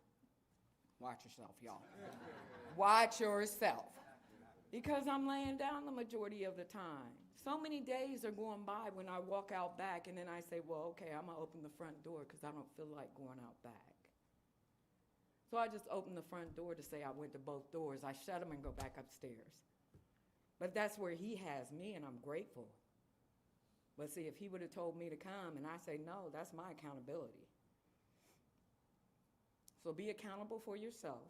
Watch yourself, y'all. Watch yourself. Because I'm laying down the majority of the time. So many days are going by when I walk out back and then I say, well, okay, I'm going to open the front door because I don't feel like going out back. So I just open the front door to say I went to both doors. I shut them and go back upstairs. But that's where he has me, and I'm grateful. But see, if he would have told me to come and I say no, that's my accountability. So be accountable for yourself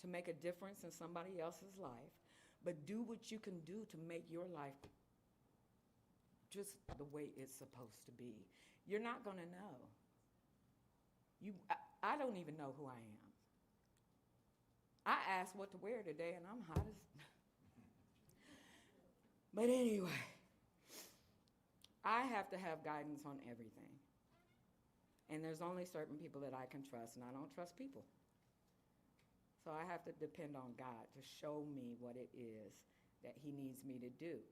to make a difference in somebody else's life, but do what you can do to make your life just the way it's supposed to be. You're not going to know. I don't even know who I am. I asked what to wear today, and I'm hot as... But anyway, I have to have guidance on everything. And there's only certain people that I can trust, and I don't trust people. So I have to depend on God to show me what it is that he needs me to do.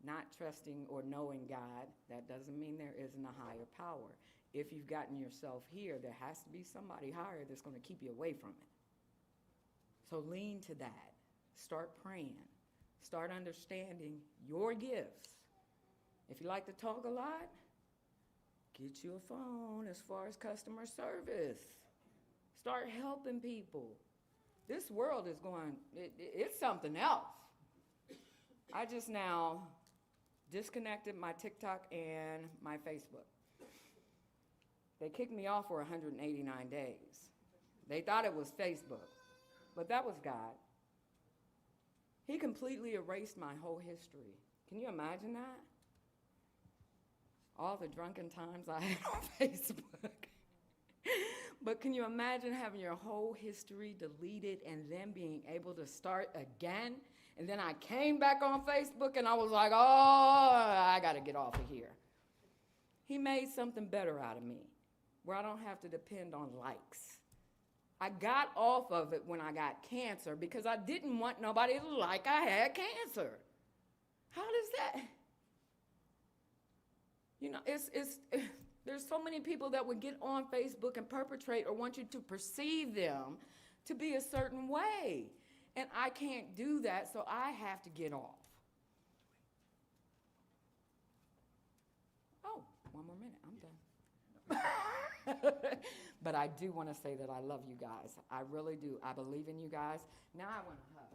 Not trusting or knowing God, that doesn't mean there isn't a higher power. If you've gotten yourself here, there has to be somebody higher that's going to keep you away from it. So lean to that. Start praying. Start understanding your gifts. If you like to talk a lot, get you a phone as far as customer service. Start helping people. This world is going, it's something else. I just now disconnected my TikTok and my Facebook. They kicked me off for 189 days. They thought it was Facebook, but that was God. He completely erased my whole history. Can you imagine that? All the drunken times I had on Facebook. But can you imagine having your whole history deleted and then being able to start again? And then I came back on Facebook and I was like, oh, I got to get off of here. He made something better out of me where I don't have to depend on likes. I got off of it when I got cancer because I didn't want nobody to like I had cancer. How does that? You know, there's so many people that would get on Facebook and perpetrate or want you to perceive them to be a certain way. And I can't do that, so I have to get off. Oh, one more minute, I'm done. But I do want to say that I love you guys. I really do. I believe in you guys. Now I want to hug.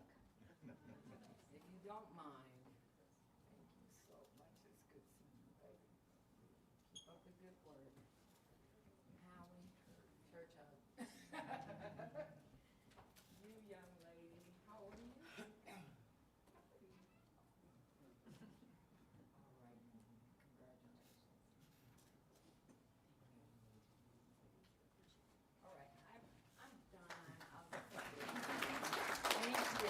If you don't mind. Thank you so much. It's good seeing you, baby. Keep up the good work. Howie, church hug. You young lady, how old are you? All right, congratulations. All right, I'm done. Thank you.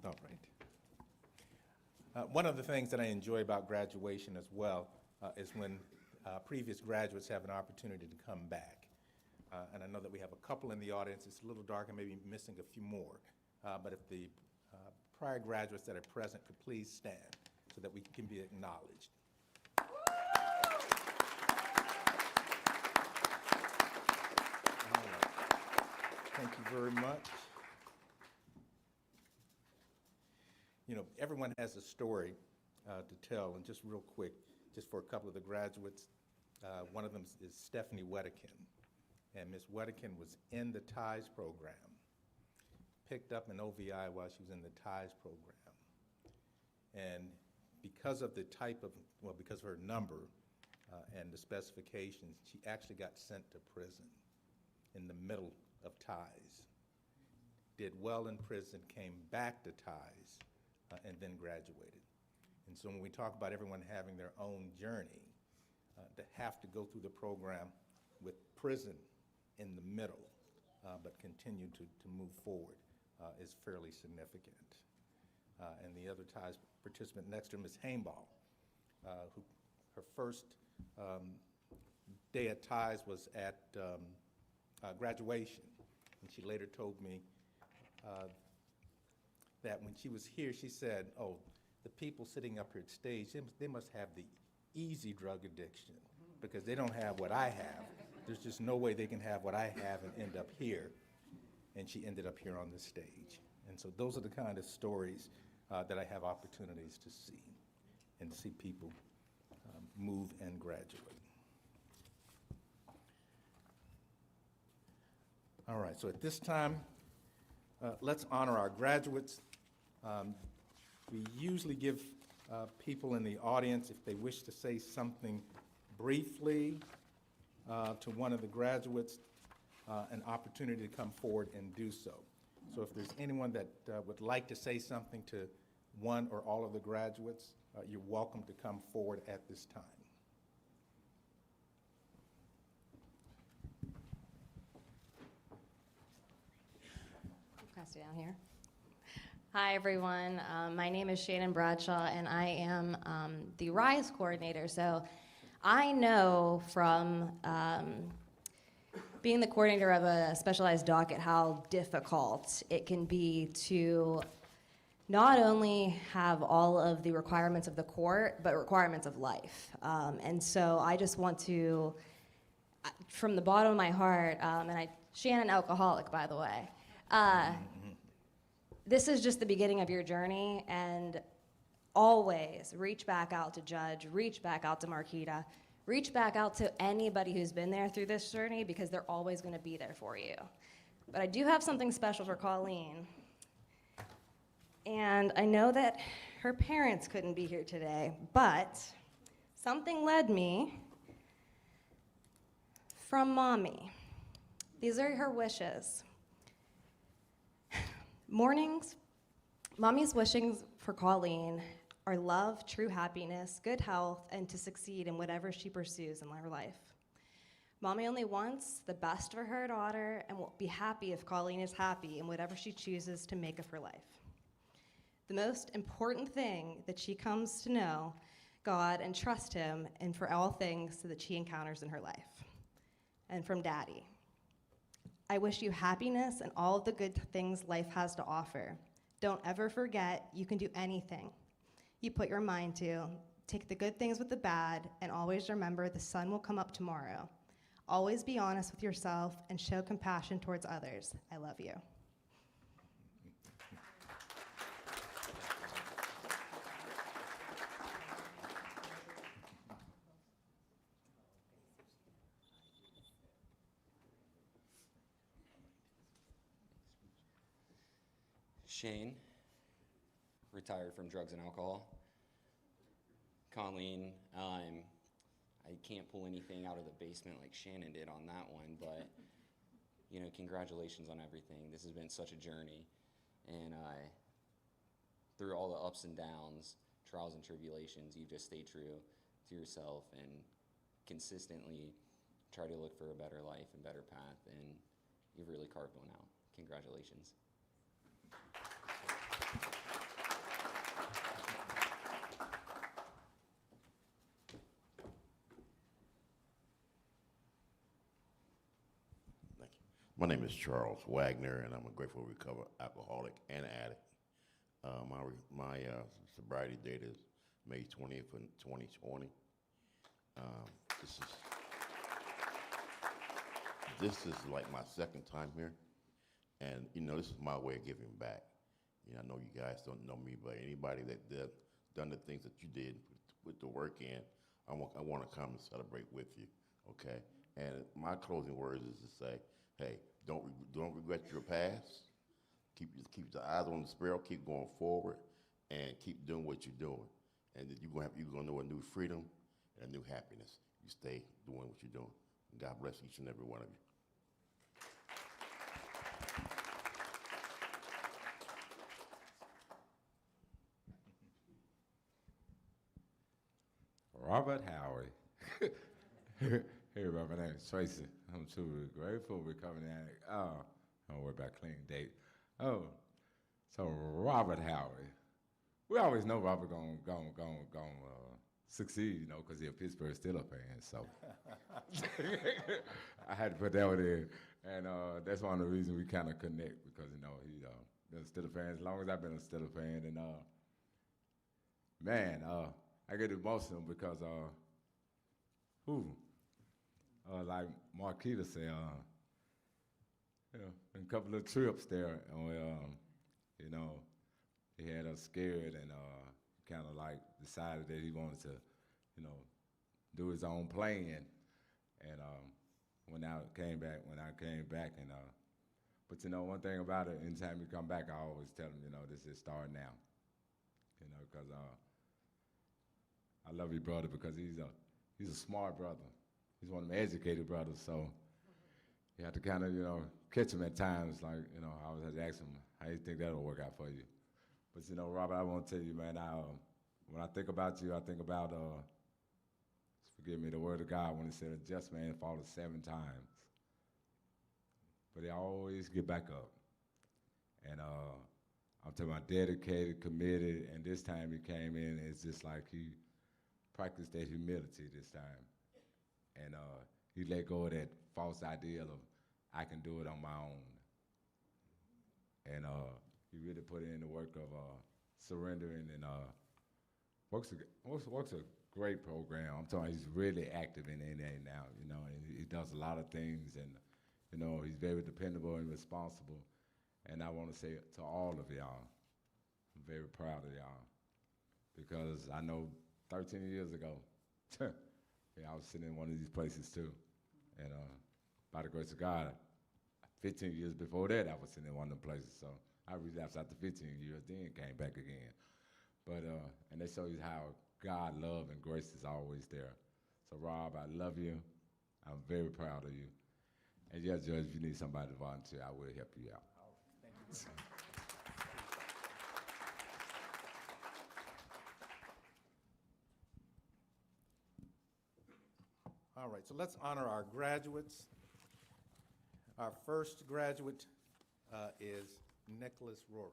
All right. One of the things that I enjoy about graduation as well is when previous graduates have an opportunity to come back. And I know that we have a couple in the audience. It's a little dark and maybe missing a few more. But if the prior graduates that are present could please stand so that we can be acknowledged. All right. Thank you very much. You know, everyone has a story to tell, and just real quick, just for a couple of the graduates, one of them is Stephanie Wedekin, and Ms. Wedekin was in the TIES program, picked up an OVI while she was in the TIES program, and because of the type of, well, because of her number and the specifications, she actually got sent to prison in the middle of TIES, did well in prison, came back to TIES, and then graduated. And so when we talk about everyone having their own journey, to have to go through the program with prison in the middle, but continue to move forward is fairly significant. And the other ties participant next to him is Hainball, who her first day at ties was at graduation. And she later told me that when she was here, she said, oh, the people sitting up here at stage, they must have the easy drug addiction because they don't have what I have. There's just no way they can have what I have and end up here. And she ended up here on the stage. And so those are the kind of stories that I have opportunities to see and to see people move and graduate. All right, so at this time, let's honor our graduates. We usually give people in the audience, if they wish to say something briefly to one of the graduates, an opportunity to come forward and do so. So if there's anyone that would like to say something to one or all of the graduates, you're welcome to come forward at this time. Pass it down here. Hi, everyone. My name is Shannon Bradshaw, and I am the RISE coordinator. So I know from being the coordinator of a specialized docket how difficult it can be to not only have all of the requirements of the court, but requirements of life. And so I just want to, from the bottom of my heart, Shannon, alcoholic, by the way, this is just the beginning of your journey, and always reach back out to Judge, reach back out to Marquita, reach back out to anybody who's been there through this journey, because they're always going to be there for you. But I do have something special for Colleen. And I know that her parents couldn't be here today, but something led me from Mommy. These are her wishes. Mornings, Mommy's wishes for Colleen are love, true happiness, good health, and to succeed in whatever she pursues in her life. Mommy only wants the best for her daughter and will be happy if Colleen is happy in whatever she chooses to make of her life. The most important thing that she comes to know God and trust Him and for all things that she encounters in her life. And from Daddy, I wish you happiness and all of the good things life has to offer. Don't ever forget you can do anything you put your mind to. Take the good things with the bad, and always remember the sun will come up tomorrow. Always be honest with yourself and show compassion towards others. I love you. Shane, retired from drugs and alcohol. Colleen, I can't pull anything out of the basement like Shannon did on that one, but you know, congratulations on everything. This has been such a journey, and through all the ups and downs, trials and tribulations, you just stay true to yourself and consistently try to look for a better life and better path, and you've really carved one out. Congratulations. My name is Charles Wagner, and I'm a grateful recovered alcoholic and addict. My sobriety date is May 20th, 2020. This is like my second time here, and you know, this is my way of giving back. You know, I know you guys don't know me, but anybody that done the things that you did, put the work in, I want to come and celebrate with you. Okay, and my closing words is to say, hey, don't regret your past. Keep the eyes on the sparrow. Keep going forward, and keep doing what you're doing. And you're gonna know a new freedom and a new happiness. You stay doing what you're doing. God bless each and every one of you. Robert Howard. Hey, Robert, my name is Tracy. I'm truly grateful recovering addict. Oh, don't worry about clean date. Oh, so Robert Howard. We always know Robert gonna succeed, you know, because he's a Pittsburgh Steelers fan. So I had to put that one in, and that's one of the reasons we kind of connect because you know he's been a Steelers fan as long as I've been a Steelers fan, and man, I get emotional because like Marquita said, you know, a couple of trips there, and you know, he had us scared and kind of like decided that he wanted to, you know, do his own plan. And when I came back, and but you know, one thing about it, anytime you come back, I always tell him, you know, this is starting now, you know, because I love your brother because he's a smart brother. He's one of my educated brothers, so you have to kind of, you know, catch him at times. Like, you know, I always have to ask him, how do you think that'll work out for you? But, you know, Robert, I want to tell you, man, when I think about you, I think about, forgive me, the word of God when he said, a just man falls 7 times. But he always get back up. And I'm talking about dedicated, committed, and this time he came in, it's just like he practiced that humility this time. And he let go of that false ideal of, I can do it on my own. And he really put in the work of surrendering and works a great program. I'm telling you, he's really active in NA now, you know, and he does a lot of things, and, you know, he's very dependable and responsible. And I want to say to all of y'all, I'm very proud of y'all, because I know 13 years ago, yeah, I was sitting in one of these places too. And by the grace of God, 15 years before that, I was sitting in one of them places. So I relapsed after 15 years, then came back again. But, and that shows you how God love and grace is always there. So Rob, I love you. I'm very proud of you. And yes, Judge, if you need somebody to volunteer, I will help you out. Thank you. All right, so let's honor our graduates. Our first graduate is Nicholas Rory.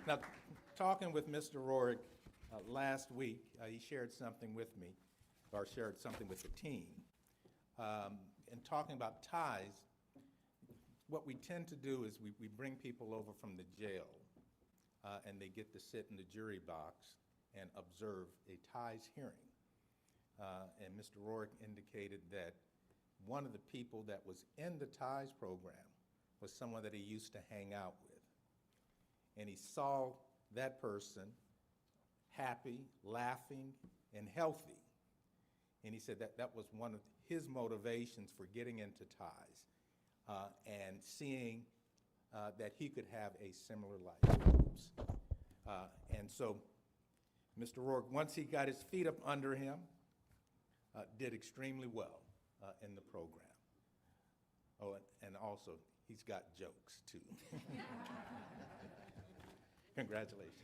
Now, talking with Mr. Rorick last week, he shared something with me, or shared something with the team. In talking about ties, what we tend to do is we bring people over from the jail, and they get to sit in the jury box and observe a ties hearing. And Mr. Rorick indicated that one of the people that was in the ties program was someone that he used to hang out with. And he saw that person happy, laughing, and healthy. And he said that was one of his motivations for getting into ties, and seeing that he could have a similar life. And so Mr. Rourke, once he got his feet up under him, did extremely well in the program. Oh, and also, he's got jokes, too. Congratulations.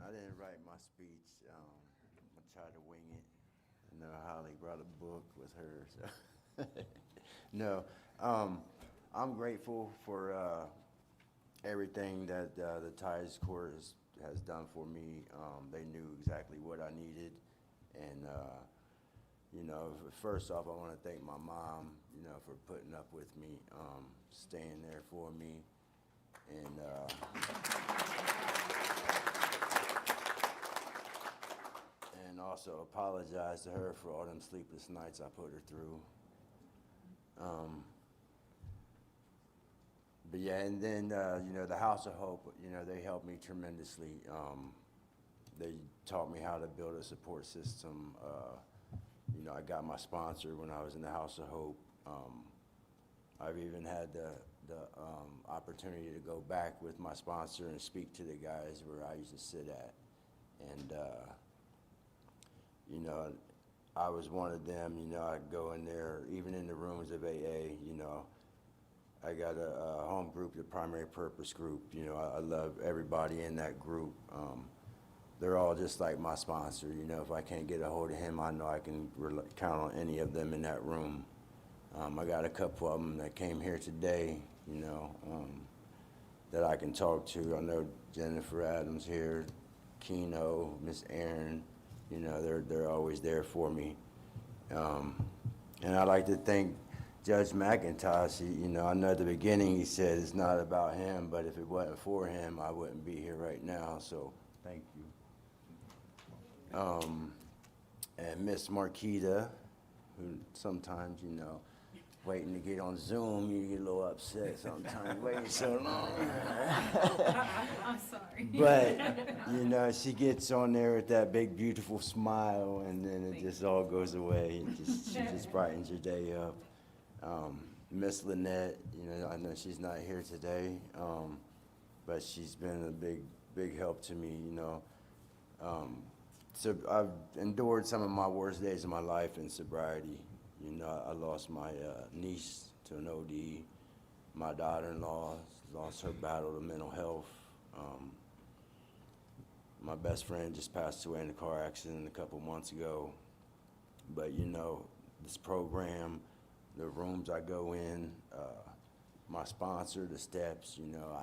I didn't write my speech. I tried to wing it. I know Holly brought a book with her. So no, I'm grateful for everything that the Ties Court has done for me. They knew exactly what I needed, and you know, first off, I want to thank my mom, you know, for putting up with me, staying there for me, and also apologize to her for all them sleepless nights I put her through. But yeah, and then, you know, the House of Hope, you know, they helped me tremendously. They taught me how to build a support system. You know, I got my sponsor when I was in the House of Hope. I've even had the opportunity to go back with my sponsor and speak to the guys where I used to sit at. And, you know, I was one of them, you know, I'd go in there, even in the rooms of AA, you know. I got a home group, the Primary Purpose Group, you know, I love everybody in that group. They're all just like my sponsor, you know, if I can't get a hold of him, I know I can count on any of them in that room. I got a couple of them that came here today, you know, that I can talk to. I know Jennifer Adams here, Keno, Miss Aaron, you know, they're always there for me. And I'd like to thank Judge McIntosh. You know, I know at the beginning he said it's not about him, but if it wasn't for him, I wouldn't be here right now, so thank you. And Miss Marquita, who sometimes, you know, waiting to get on Zoom, you get a little upset sometimes, waiting so long. I'm sorry. But, you know, she gets on there with that big, beautiful smile, and then it just all goes away. She just brightens your day up. Miss Lynette, you know, I know she's not here today, but she's been a big help to me, you know. So I've endured some of my worst days of my life in sobriety. You know, I lost my niece to an OD. My daughter-in-law lost her battle to mental health. My best friend just passed away in a car accident a couple months ago. But, you know, this program, the rooms I go in, my sponsor, the steps, you know,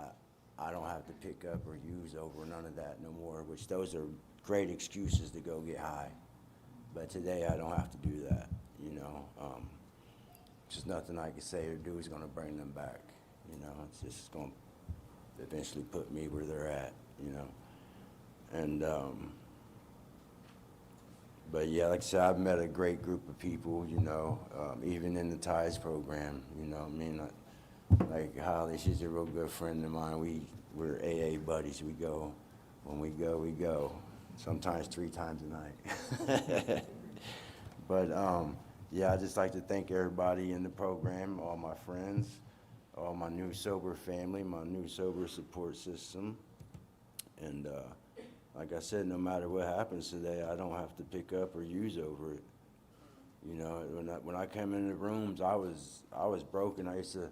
I don't have to pick up or use over none of that no more, which those are great excuses to go get high. But today I don't have to do that, you know. Just nothing I can say or do is gonna bring them back, you know. It's just gonna eventually put me where they're at, you know. And, but yeah, like I said, I've met a great group of people, you know, even in the TIES program, you know. I mean, like Holly, she's a real good friend of mine. We're AA buddies. We go, when we go, we go. Sometimes 3 times a night. But yeah, I just like to thank everybody in the program, all my friends, all my new sober family, my new sober support system. And like I said, no matter what happens today, I don't have to pick up or use over it. You know, when I came in the rooms, I was broken. I used to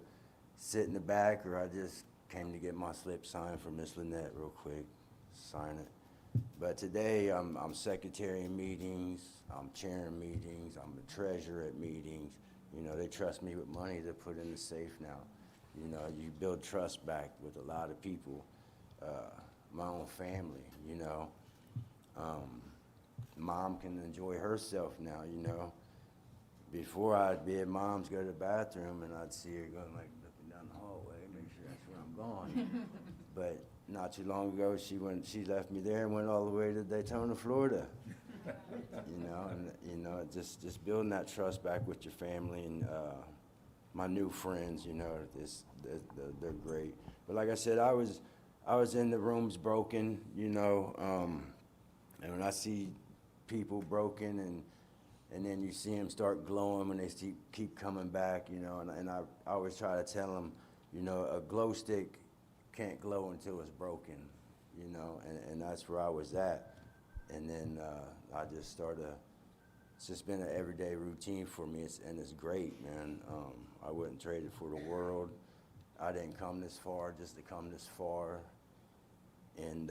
sit in the back, or I just came to get my slip signed for Miss Lynette real quick, sign it. But today, I'm secretary in meetings, I'm chairing meetings, I'm the treasurer at meetings. You know, they trust me with money to put in the safe now. You know, you build trust back with a lot of people. My own family, you know. Mom can enjoy herself now, you know. Before I'd be at Mom's, go to the bathroom, and I'd see her going like looking down the hallway, make sure that's where I'm going. But not too long ago, she left me there and went all the way to Daytona, Florida. You know, and you know, just building that trust back with your family and my new friends. You know, they're great. But like I said, I was in the rooms broken. You know, and when I see people broken and then you see them start glowing when they keep coming back. You know, and I always try to tell them, you know, a glow stick can't glow until it's broken, you know, and that's where I was at. And then I just started, it's just been an everyday routine for me, and it's great, man. I wouldn't trade it for the world. I didn't come this far just to come this far. And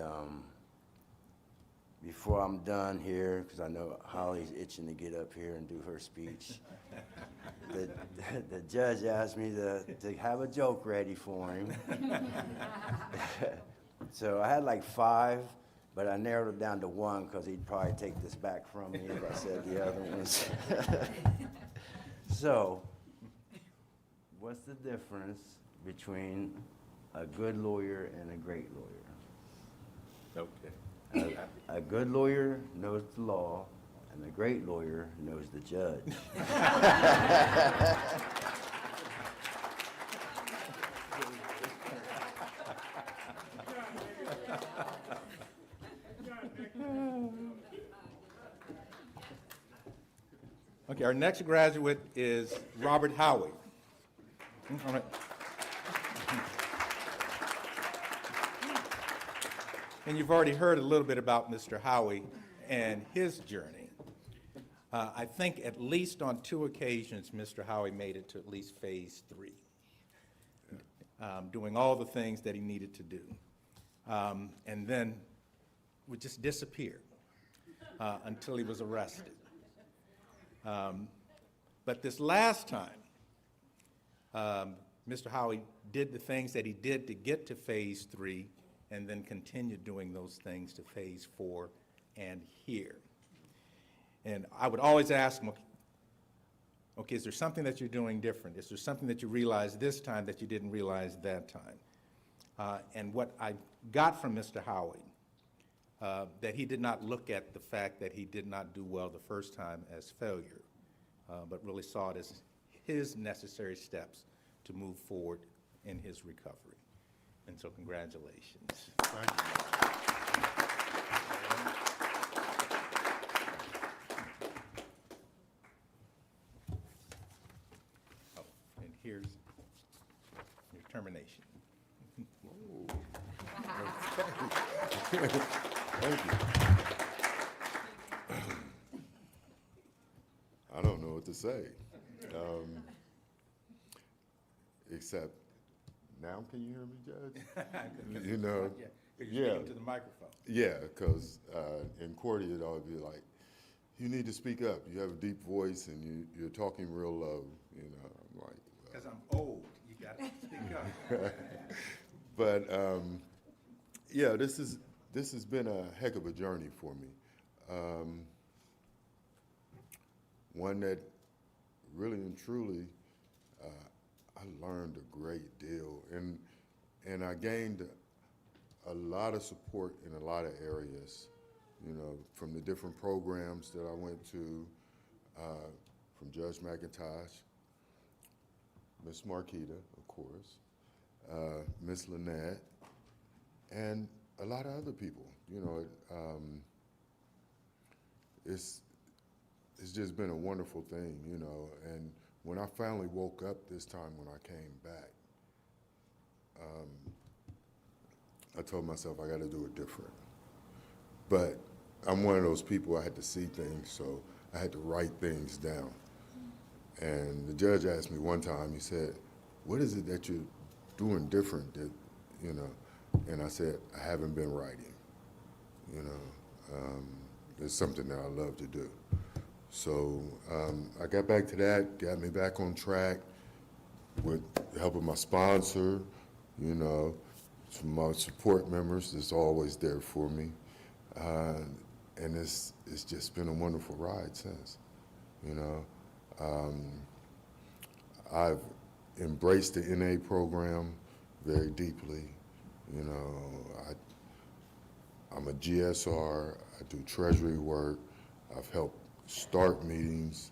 before I'm done here, because I know Holly's itching to get up here and do her speech, the judge asked me to have a joke ready for him. So I had like 5, but I narrowed it down to 1 because he'd probably take this back from me if I said the other ones. So, what's the difference between a good lawyer and a great lawyer? Okay. A good lawyer knows the law, and a great lawyer knows the judge. Okay, our next graduate is Robert Howie. All right. And you've already heard a little bit about Mr. Howie and his journey. I think at least on 2 occasions, Mr. Howie made it to at least phase 3, doing all the things that he needed to do. And then would just disappear until he was arrested. But this last time, Mr. Howie did the things that he did to get to phase 3 and then continued doing those things to phase 4 and here. And I would always ask him, okay, is there something that you're doing different? Is there something that you realized this time that you didn't realize that time? And what I got from Mr. Howie, that he did not look at the fact that he did not do well the first time as failure, but really saw it as his necessary steps to move forward in his recovery. And so congratulations. Thank you. Oh, and here's your termination. Thank you. I don't know what to say. Except, now can you hear me, Judge? You know, You're yeah. speaking to the microphone. Yeah, because in court it'd always be like, you need to speak up. You have a deep voice and you're talking real low. You know, I'm like, Because I'm old, you got to speak up. but yeah, this has been a heck of a journey for me. One that really and truly I learned a great deal, and I gained a lot of support in a lot of areas, you know, from the different programs that I went to, from Judge McIntosh, Miss Marquita, of course, Miss Lynette, and a lot of other people. You know, it's just been a wonderful thing, you know, and when I finally woke up this time when I came back, I told myself I got to do it different. But I'm one of those people, I had to see things, so I had to write things down. And the judge asked me one time, he said, what is it that you're doing different that, you know? And I said, I haven't been writing, you know. It's something that I love to do. So I got back to that, got me back on track with the help of my sponsor, you know, some of my support members that's always there for me. And it's just been a wonderful ride since, you know. I've embraced the NA program very deeply. You know, I'm a GSR, I do treasury work, I've helped start meetings,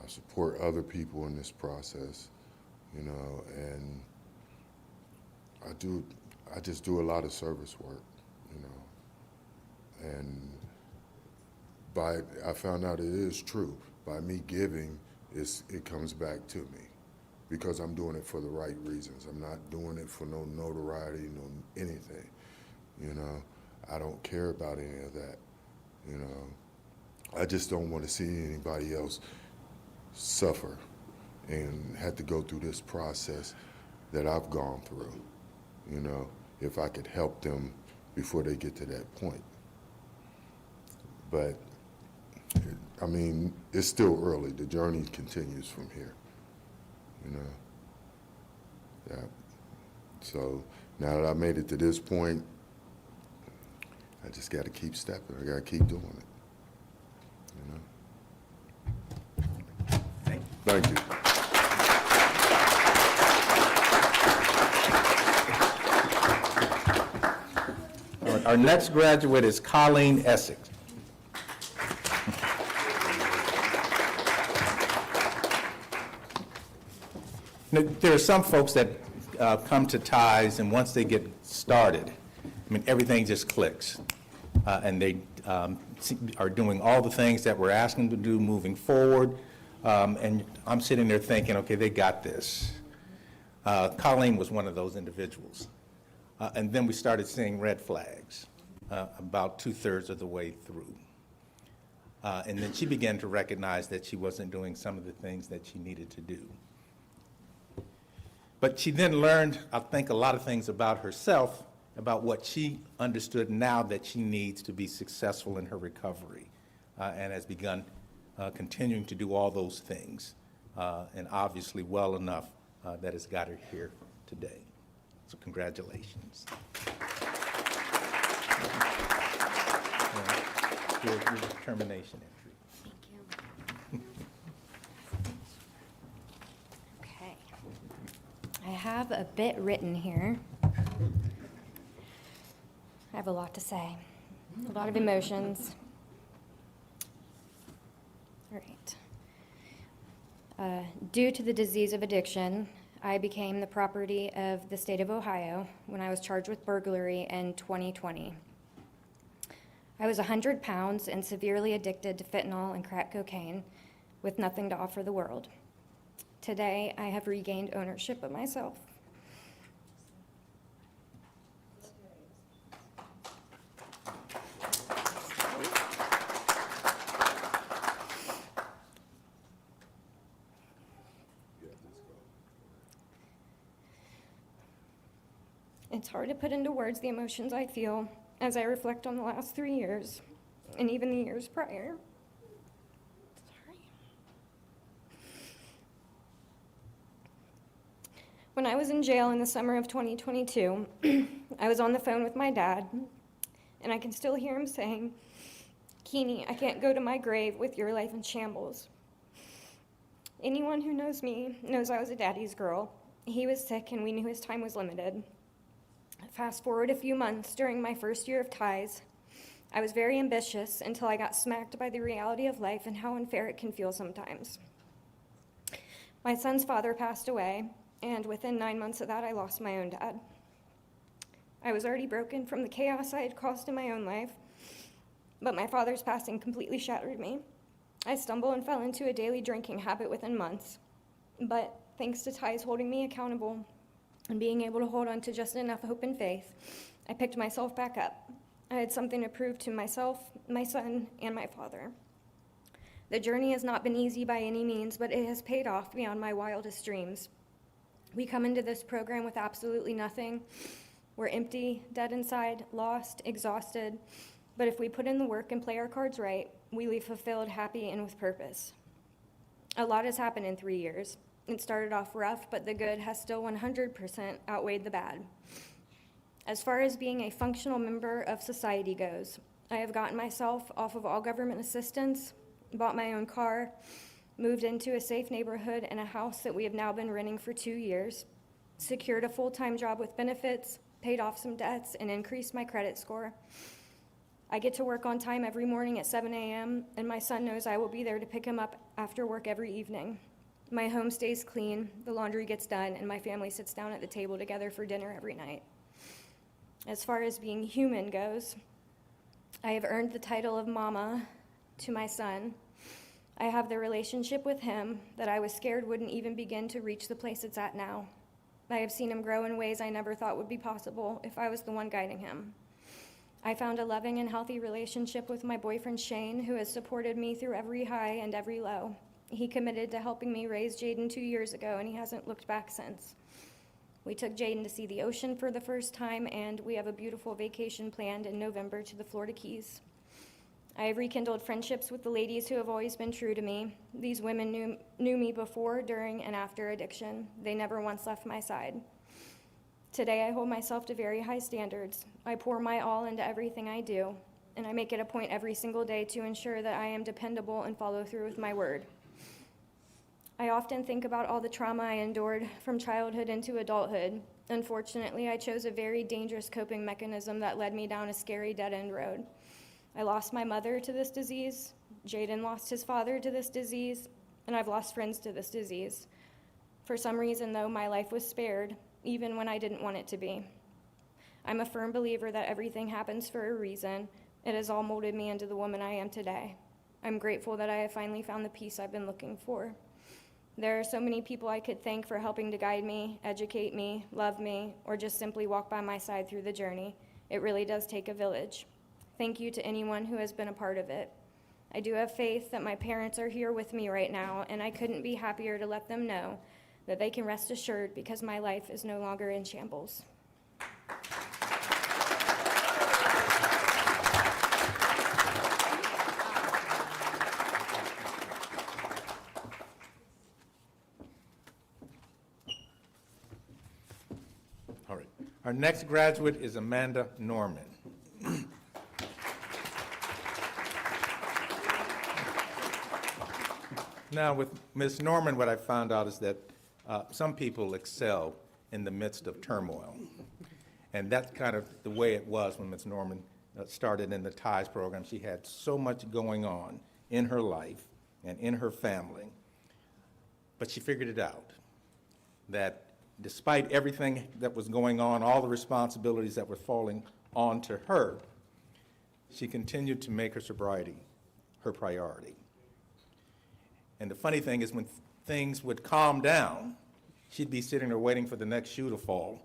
I support other people in this process, you know, and I just do a lot of service work, you know, and I found out it is true. By me giving, it comes back to me because I'm doing it for the right reasons. I'm not doing it for no notoriety, no anything, you know. I don't care about any of that, you know. I just don't want to see anybody else suffer and have to go through this process that I've gone through, you know, if I could help them before they get to that point. But, I mean, it's still early. The journey continues from here, you know. Yeah. So now that I made it to this point, I just got to keep stepping. I got to keep doing it. You know? Thank you. Our next graduate is Colleen Essex. Now, there are some folks that come to TIES, and once they get started, I mean, everything just clicks. And they are doing all the things that we're asking them to do moving forward. And I'm sitting there thinking, okay, they got this. Colleen was one of those individuals. And then we started seeing red flags. about 2/3 of the way through. And then she began to recognize that she wasn't doing some of the things that she needed to do. But she then learned, I think, a lot of things about herself, about what she understood now that she needs to be successful in her recovery, and has begun continuing to do all those things, and obviously well enough that has got her here today. So congratulations. Here's your termination entry. Thank you. Okay. I have a bit written here. I have a lot to say, a lot of emotions. All right. Due to the disease of addiction, I became the property of the state of Ohio when I was charged with burglary in 2020. I was 100 pounds and severely addicted to fentanyl and crack cocaine with nothing to offer the world. Today, I have regained ownership of myself. It's hard to put into words the emotions I feel as I reflect on the last 3 years and even the years prior. Sorry. When I was in jail in the summer of 2022, I was on the phone with my dad, and I can still hear him saying, "Keeney, I can't go to my grave with your life in shambles." Anyone who knows me knows I was a daddy's girl. He was sick, and we knew his time was limited. Fast forward a few months during my first year of ties, I was very ambitious until I got smacked by the reality of life and how unfair it can feel sometimes. My son's father passed away, and within 9 months of that, I lost my own dad. I was already broken from the chaos I had caused in my own life, but my father's passing completely shattered me. I stumbled and fell into a daily drinking habit within months, but thanks to ties holding me accountable and being able to hold on to just enough hope and faith, I picked myself back up. I had something to prove to myself, my son, and my father. The journey has not been easy by any means, but it has paid off beyond my wildest dreams. We come into this program with absolutely nothing. We're empty, dead inside, lost, exhausted, but if we put in the work and play our cards right, we leave fulfilled, happy, and with purpose. A lot has happened in 3 years. It started off rough, but the good has still 100% outweighed the bad. As far as being a functional member of society goes, I have gotten myself off of all government assistance, bought my own car, moved into a safe neighborhood and a house that we have now been renting for 2 years, secured a full-time job with benefits, paid off some debts, and increased my credit score. I get to work on time every morning at 7 a.m., and my son knows I will be there to pick him up after work every evening. My home stays clean, the laundry gets done, and my family sits down at the table together for dinner every night. As far as being human goes, I have earned the title of mama to my son. I have the relationship with him that I was scared wouldn't even begin to reach the place it's at now. I have seen him grow in ways I never thought would be possible if I was the one guiding him. I found a loving and healthy relationship with my boyfriend Shane, who has supported me through every high and every low. He committed to helping me raise Jaden 2 years ago, and he hasn't looked back since. We took Jaden to see the ocean for the first time, and we have a beautiful vacation planned in November to the Florida Keys. I have rekindled friendships with the ladies who have always been true to me. These women knew me before, during, and after addiction. They never once left my side. Today, I hold myself to very high standards. I pour my all into everything I do, and I make it a point every single day to ensure that I am dependable and follow through with my word. I often think about all the trauma I endured from childhood into adulthood. Unfortunately, I chose a very dangerous coping mechanism that led me down a scary dead-end road. I lost my mother to this disease, Jaden lost his father to this disease, and I've lost friends to this disease. For some reason, though, my life was spared, even when I didn't want it to be. I'm a firm believer that everything happens for a reason. It has all molded me into the woman I am today. I'm grateful that I have finally found the peace I've been looking for. There are so many people I could thank for helping to guide me, educate me, love me, or just simply walk by my side through the journey. It really does take a village. Thank you to anyone who has been a part of it. I do have faith that my parents are here with me right now, and I couldn't be happier to let them know that they can rest assured because my life is no longer in shambles. All right. Our next graduate is Amanda Norman. Now, with Ms. Norman, what I found out is that some people excel in the midst of turmoil. And that's kind of the way it was when Ms. Norman started in the TIES program. She had so much going on in her life and in her family. But she figured it out, that despite everything that was going on, all the responsibilities that were falling onto her, she continued to make her sobriety her priority. And the funny thing is, when things would calm down, she'd be sitting there waiting for the next shoe to fall,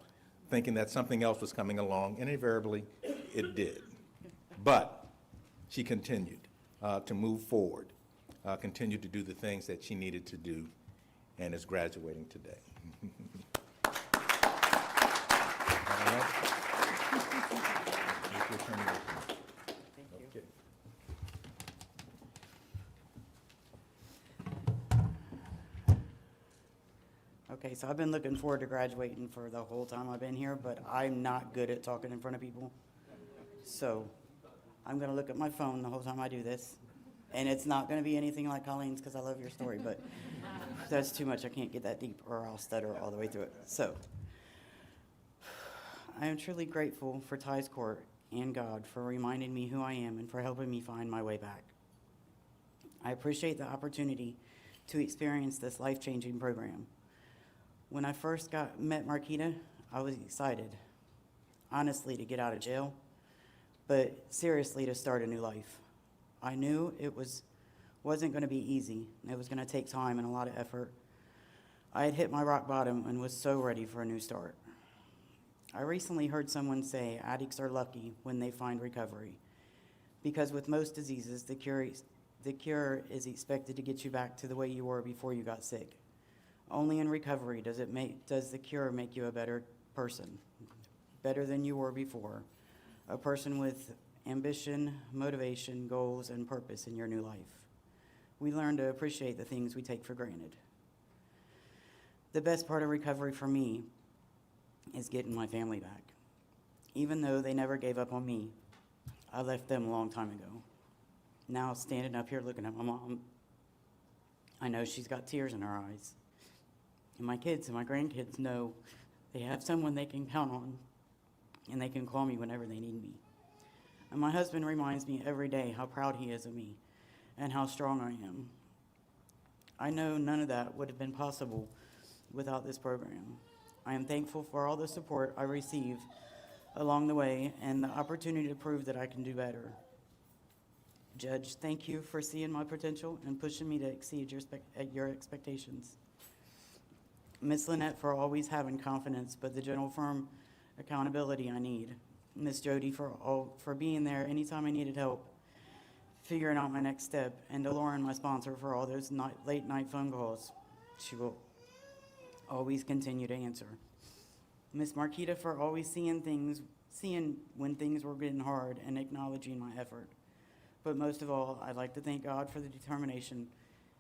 thinking that something else was coming along, and invariably it did. But she continued to move forward, continued to do the things that she needed to do, and is graduating today. All right. Thank you. Okay. Okay, so I've been looking forward to graduating for the whole time I've been here, but I'm not good at talking in front of people. So I'm going to look at my phone the whole time I do this. And it's not going to be anything like Colleen's because I love your story, but that's too much. I can't get that deep or I'll stutter all the way through it. So I am truly grateful for TIES Court and God for reminding me who I am and for helping me find my way back. I appreciate the opportunity to experience this life-changing program. When I first met Marquita, I was excited, honestly, to get out of jail, but seriously to start a new life. I knew it wasn't going to be easy. It was going to take time and a lot of effort. I had hit my rock bottom and was so ready for a new start. I recently heard someone say addicts are lucky when they find recovery, because with most diseases, the cure is expected to get you back to the way you were before you got sick. Only in recovery does the cure make you a better person, better than you were before, a person with ambition, motivation, goals, and purpose in your new life. We learn to appreciate the things we take for granted. The best part of recovery for me is getting my family back. Even though they never gave up on me, I left them a long time ago. Now standing up here looking at my mom, I know she's got tears in her eyes. And my kids and my grandkids know they have someone they can count on, and they can call me whenever they need me. And my husband reminds me every day how proud he is of me and how strong I am. I know none of that would have been possible without this program. I am thankful for all the support I receive along the way and the opportunity to prove that I can do better. Judge, thank you for seeing my potential and pushing me to exceed your expectations. Ms. Lynette for always having confidence, but the general firm accountability I need. Ms. Jody for being there anytime I needed help, figuring out my next step, and to Lauren, my sponsor, for all those late night phone calls. She will always continue to answer. Ms. Marquita for always seeing when things were getting hard and acknowledging my effort. But most of all, I'd like to thank God for the determination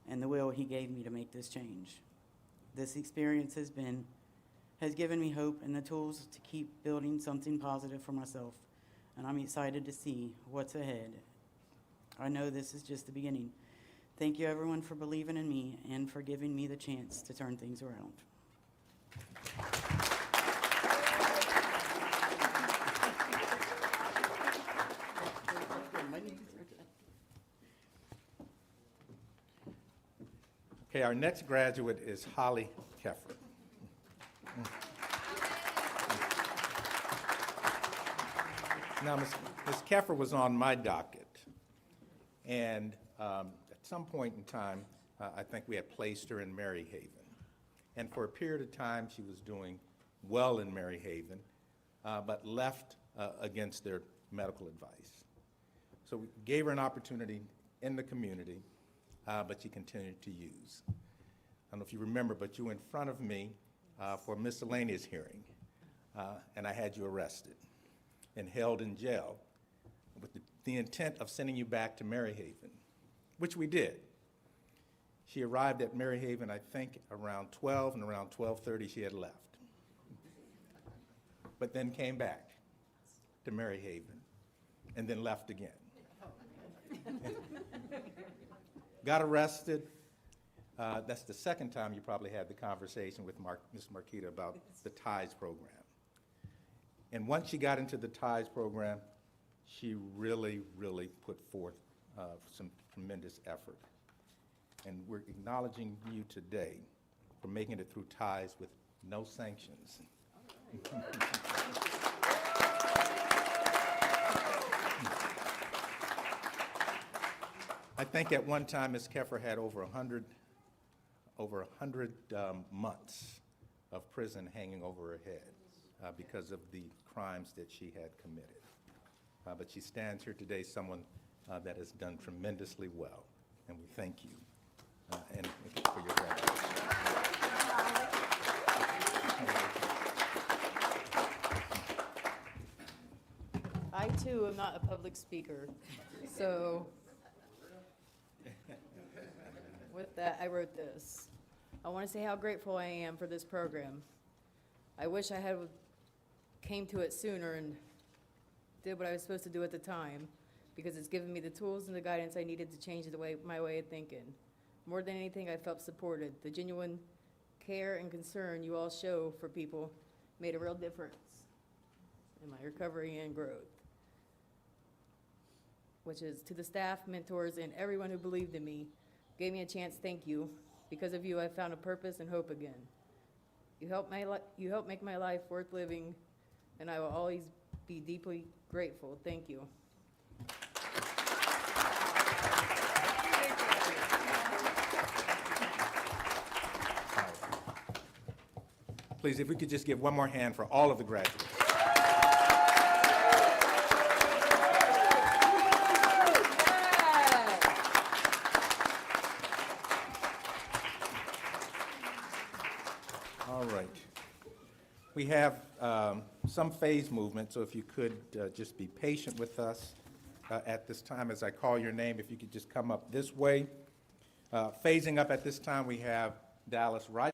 and the will He gave me to make this change. This experience has given me hope and the tools to keep building something positive for myself, and I'm excited to see what's ahead. I know this is just the beginning. Thank you, everyone, for believing in me and for giving me the chance to turn things around. Okay, our next graduate is Holly Keffer. Now, Ms. Keffer was on my docket, and at some point in time, I think we had placed her in Maryhaven. And for a period of time, she was doing well in Maryhaven, but left against their medical advice. So we gave her an opportunity in the community, but she continued to use. I don't know if you remember, but you were in front of me for a miscellaneous hearing, and I had you arrested and held in jail with the intent of sending you back to Maryhaven, which we did. She arrived at Maryhaven, I think, around 12, and around 12:30 she had left. But then came back to Maryhaven, and then left again. Got arrested. That's the second time you probably had the conversation with Ms. Marquita about the TIES program. And once she got into the TIES program, she really, really put forth some tremendous effort. And we're acknowledging you today for making it through TIES with no sanctions. I think at one time Ms. Keffer had over 100 months of prison hanging over her head because of the crimes that she had committed. But she stands here today, someone that has done tremendously well, and we thank you and for your graduation. I too am not a public speaker, so with that, I wrote this. I want to say how grateful I am for this program. I wish I had came to it sooner and did what I was supposed to do at the time, because it's given me the tools and the guidance I needed to change my way of thinking. More than anything, I felt supported. The genuine care and concern you all show for people made a real difference in my recovery and growth. Which is to the staff, mentors, and everyone who believed in me, gave me a chance. Thank you. Because of you, I found a purpose and hope again. You helped make my life worth living, and I will always be deeply grateful. Thank you. Please, if we could just give one more hand for all of the graduates. All right. We have some phase movement, so if you could just be patient with us at this time as I call your name, if you could just come up this way. Phasing up at this time, we have Dallas Wright.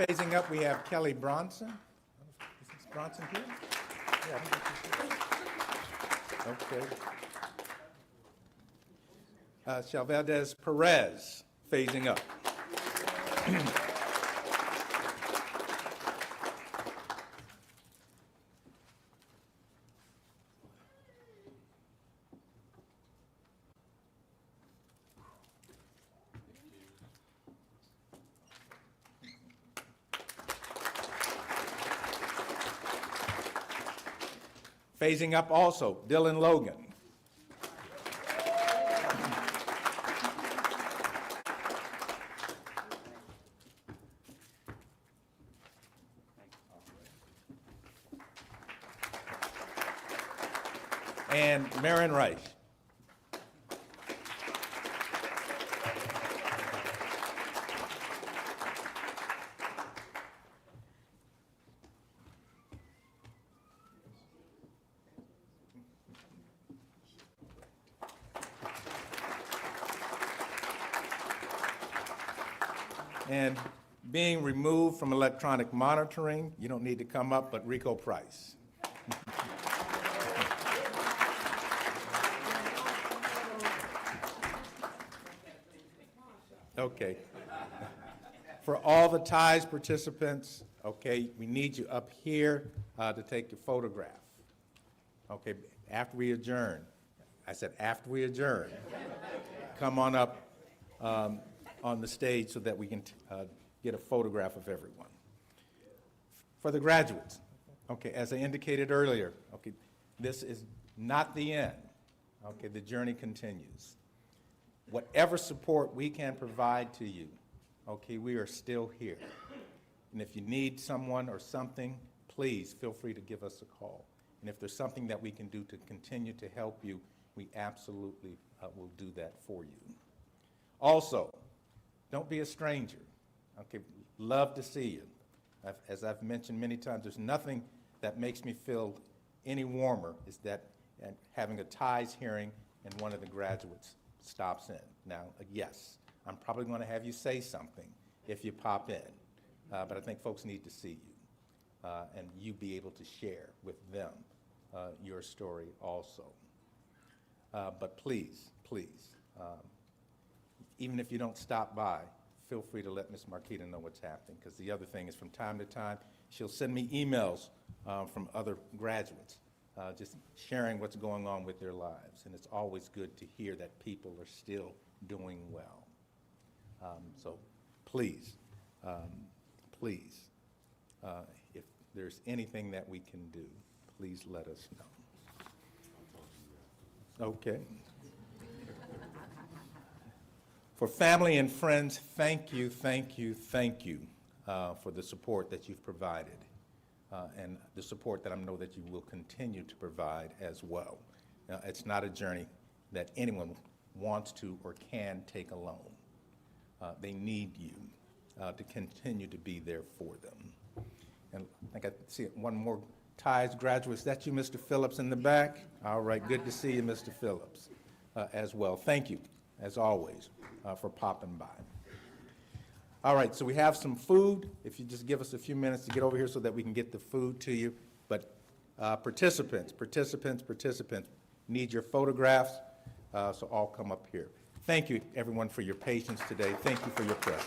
Phasing up, we have Kelly Bronson. Is this Bronson here? Yeah, I think she's here. Okay. Chavaldez Perez, phasing up. Phasing up also, Dylan Logan. And Marin Rice. And being removed from electronic monitoring, you don't need to come up, but Rico Price. Okay. For all the TIES participants, okay, we need you up here to take your photograph. Okay, after we adjourn. I said after we adjourn. Come on up on the stage so that we can get a photograph of everyone. For the graduates, okay, as I indicated earlier, okay, this is not the end. Okay, the journey continues. Whatever support we can provide to you, okay, we are still here. And if you need someone or something, please feel free to give us a call. And if there's something that we can do to continue to help you, we absolutely will do that for you. Also, don't be a stranger. Okay, love to see you. As I've mentioned many times, there's nothing that makes me feel any warmer is that having a ties hearing and one of the graduates stops in. Now, yes, I'm probably going to have you say something if you pop in, but I think folks need to see you and you be able to share with them your story also. But please, even if you don't stop by, feel free to let Ms. Marquita know what's happening, because the other thing is from time to time, she'll send me emails from other graduates just sharing what's going on with their lives, and it's always good to hear that people are still doing well. So please, if there's anything that we can do, please let us know. Okay. For family and friends, thank you for the support that you've provided and the support that I know that you will continue to provide as well. It's not a journey that anyone wants to or can take alone. They need you to continue to be there for them. And I think I see one more Ties graduate. Is that you, Mr. Phillips, in the back? All right, good to see you, Mr. Phillips, as well. Thank you, as always, for popping by. All right, so we have some food. If you just give us a few minutes to get over here so that we can get the food to you. But participants need your photographs, so all come up here. Thank you, everyone, for your patience today. Thank you for your presence.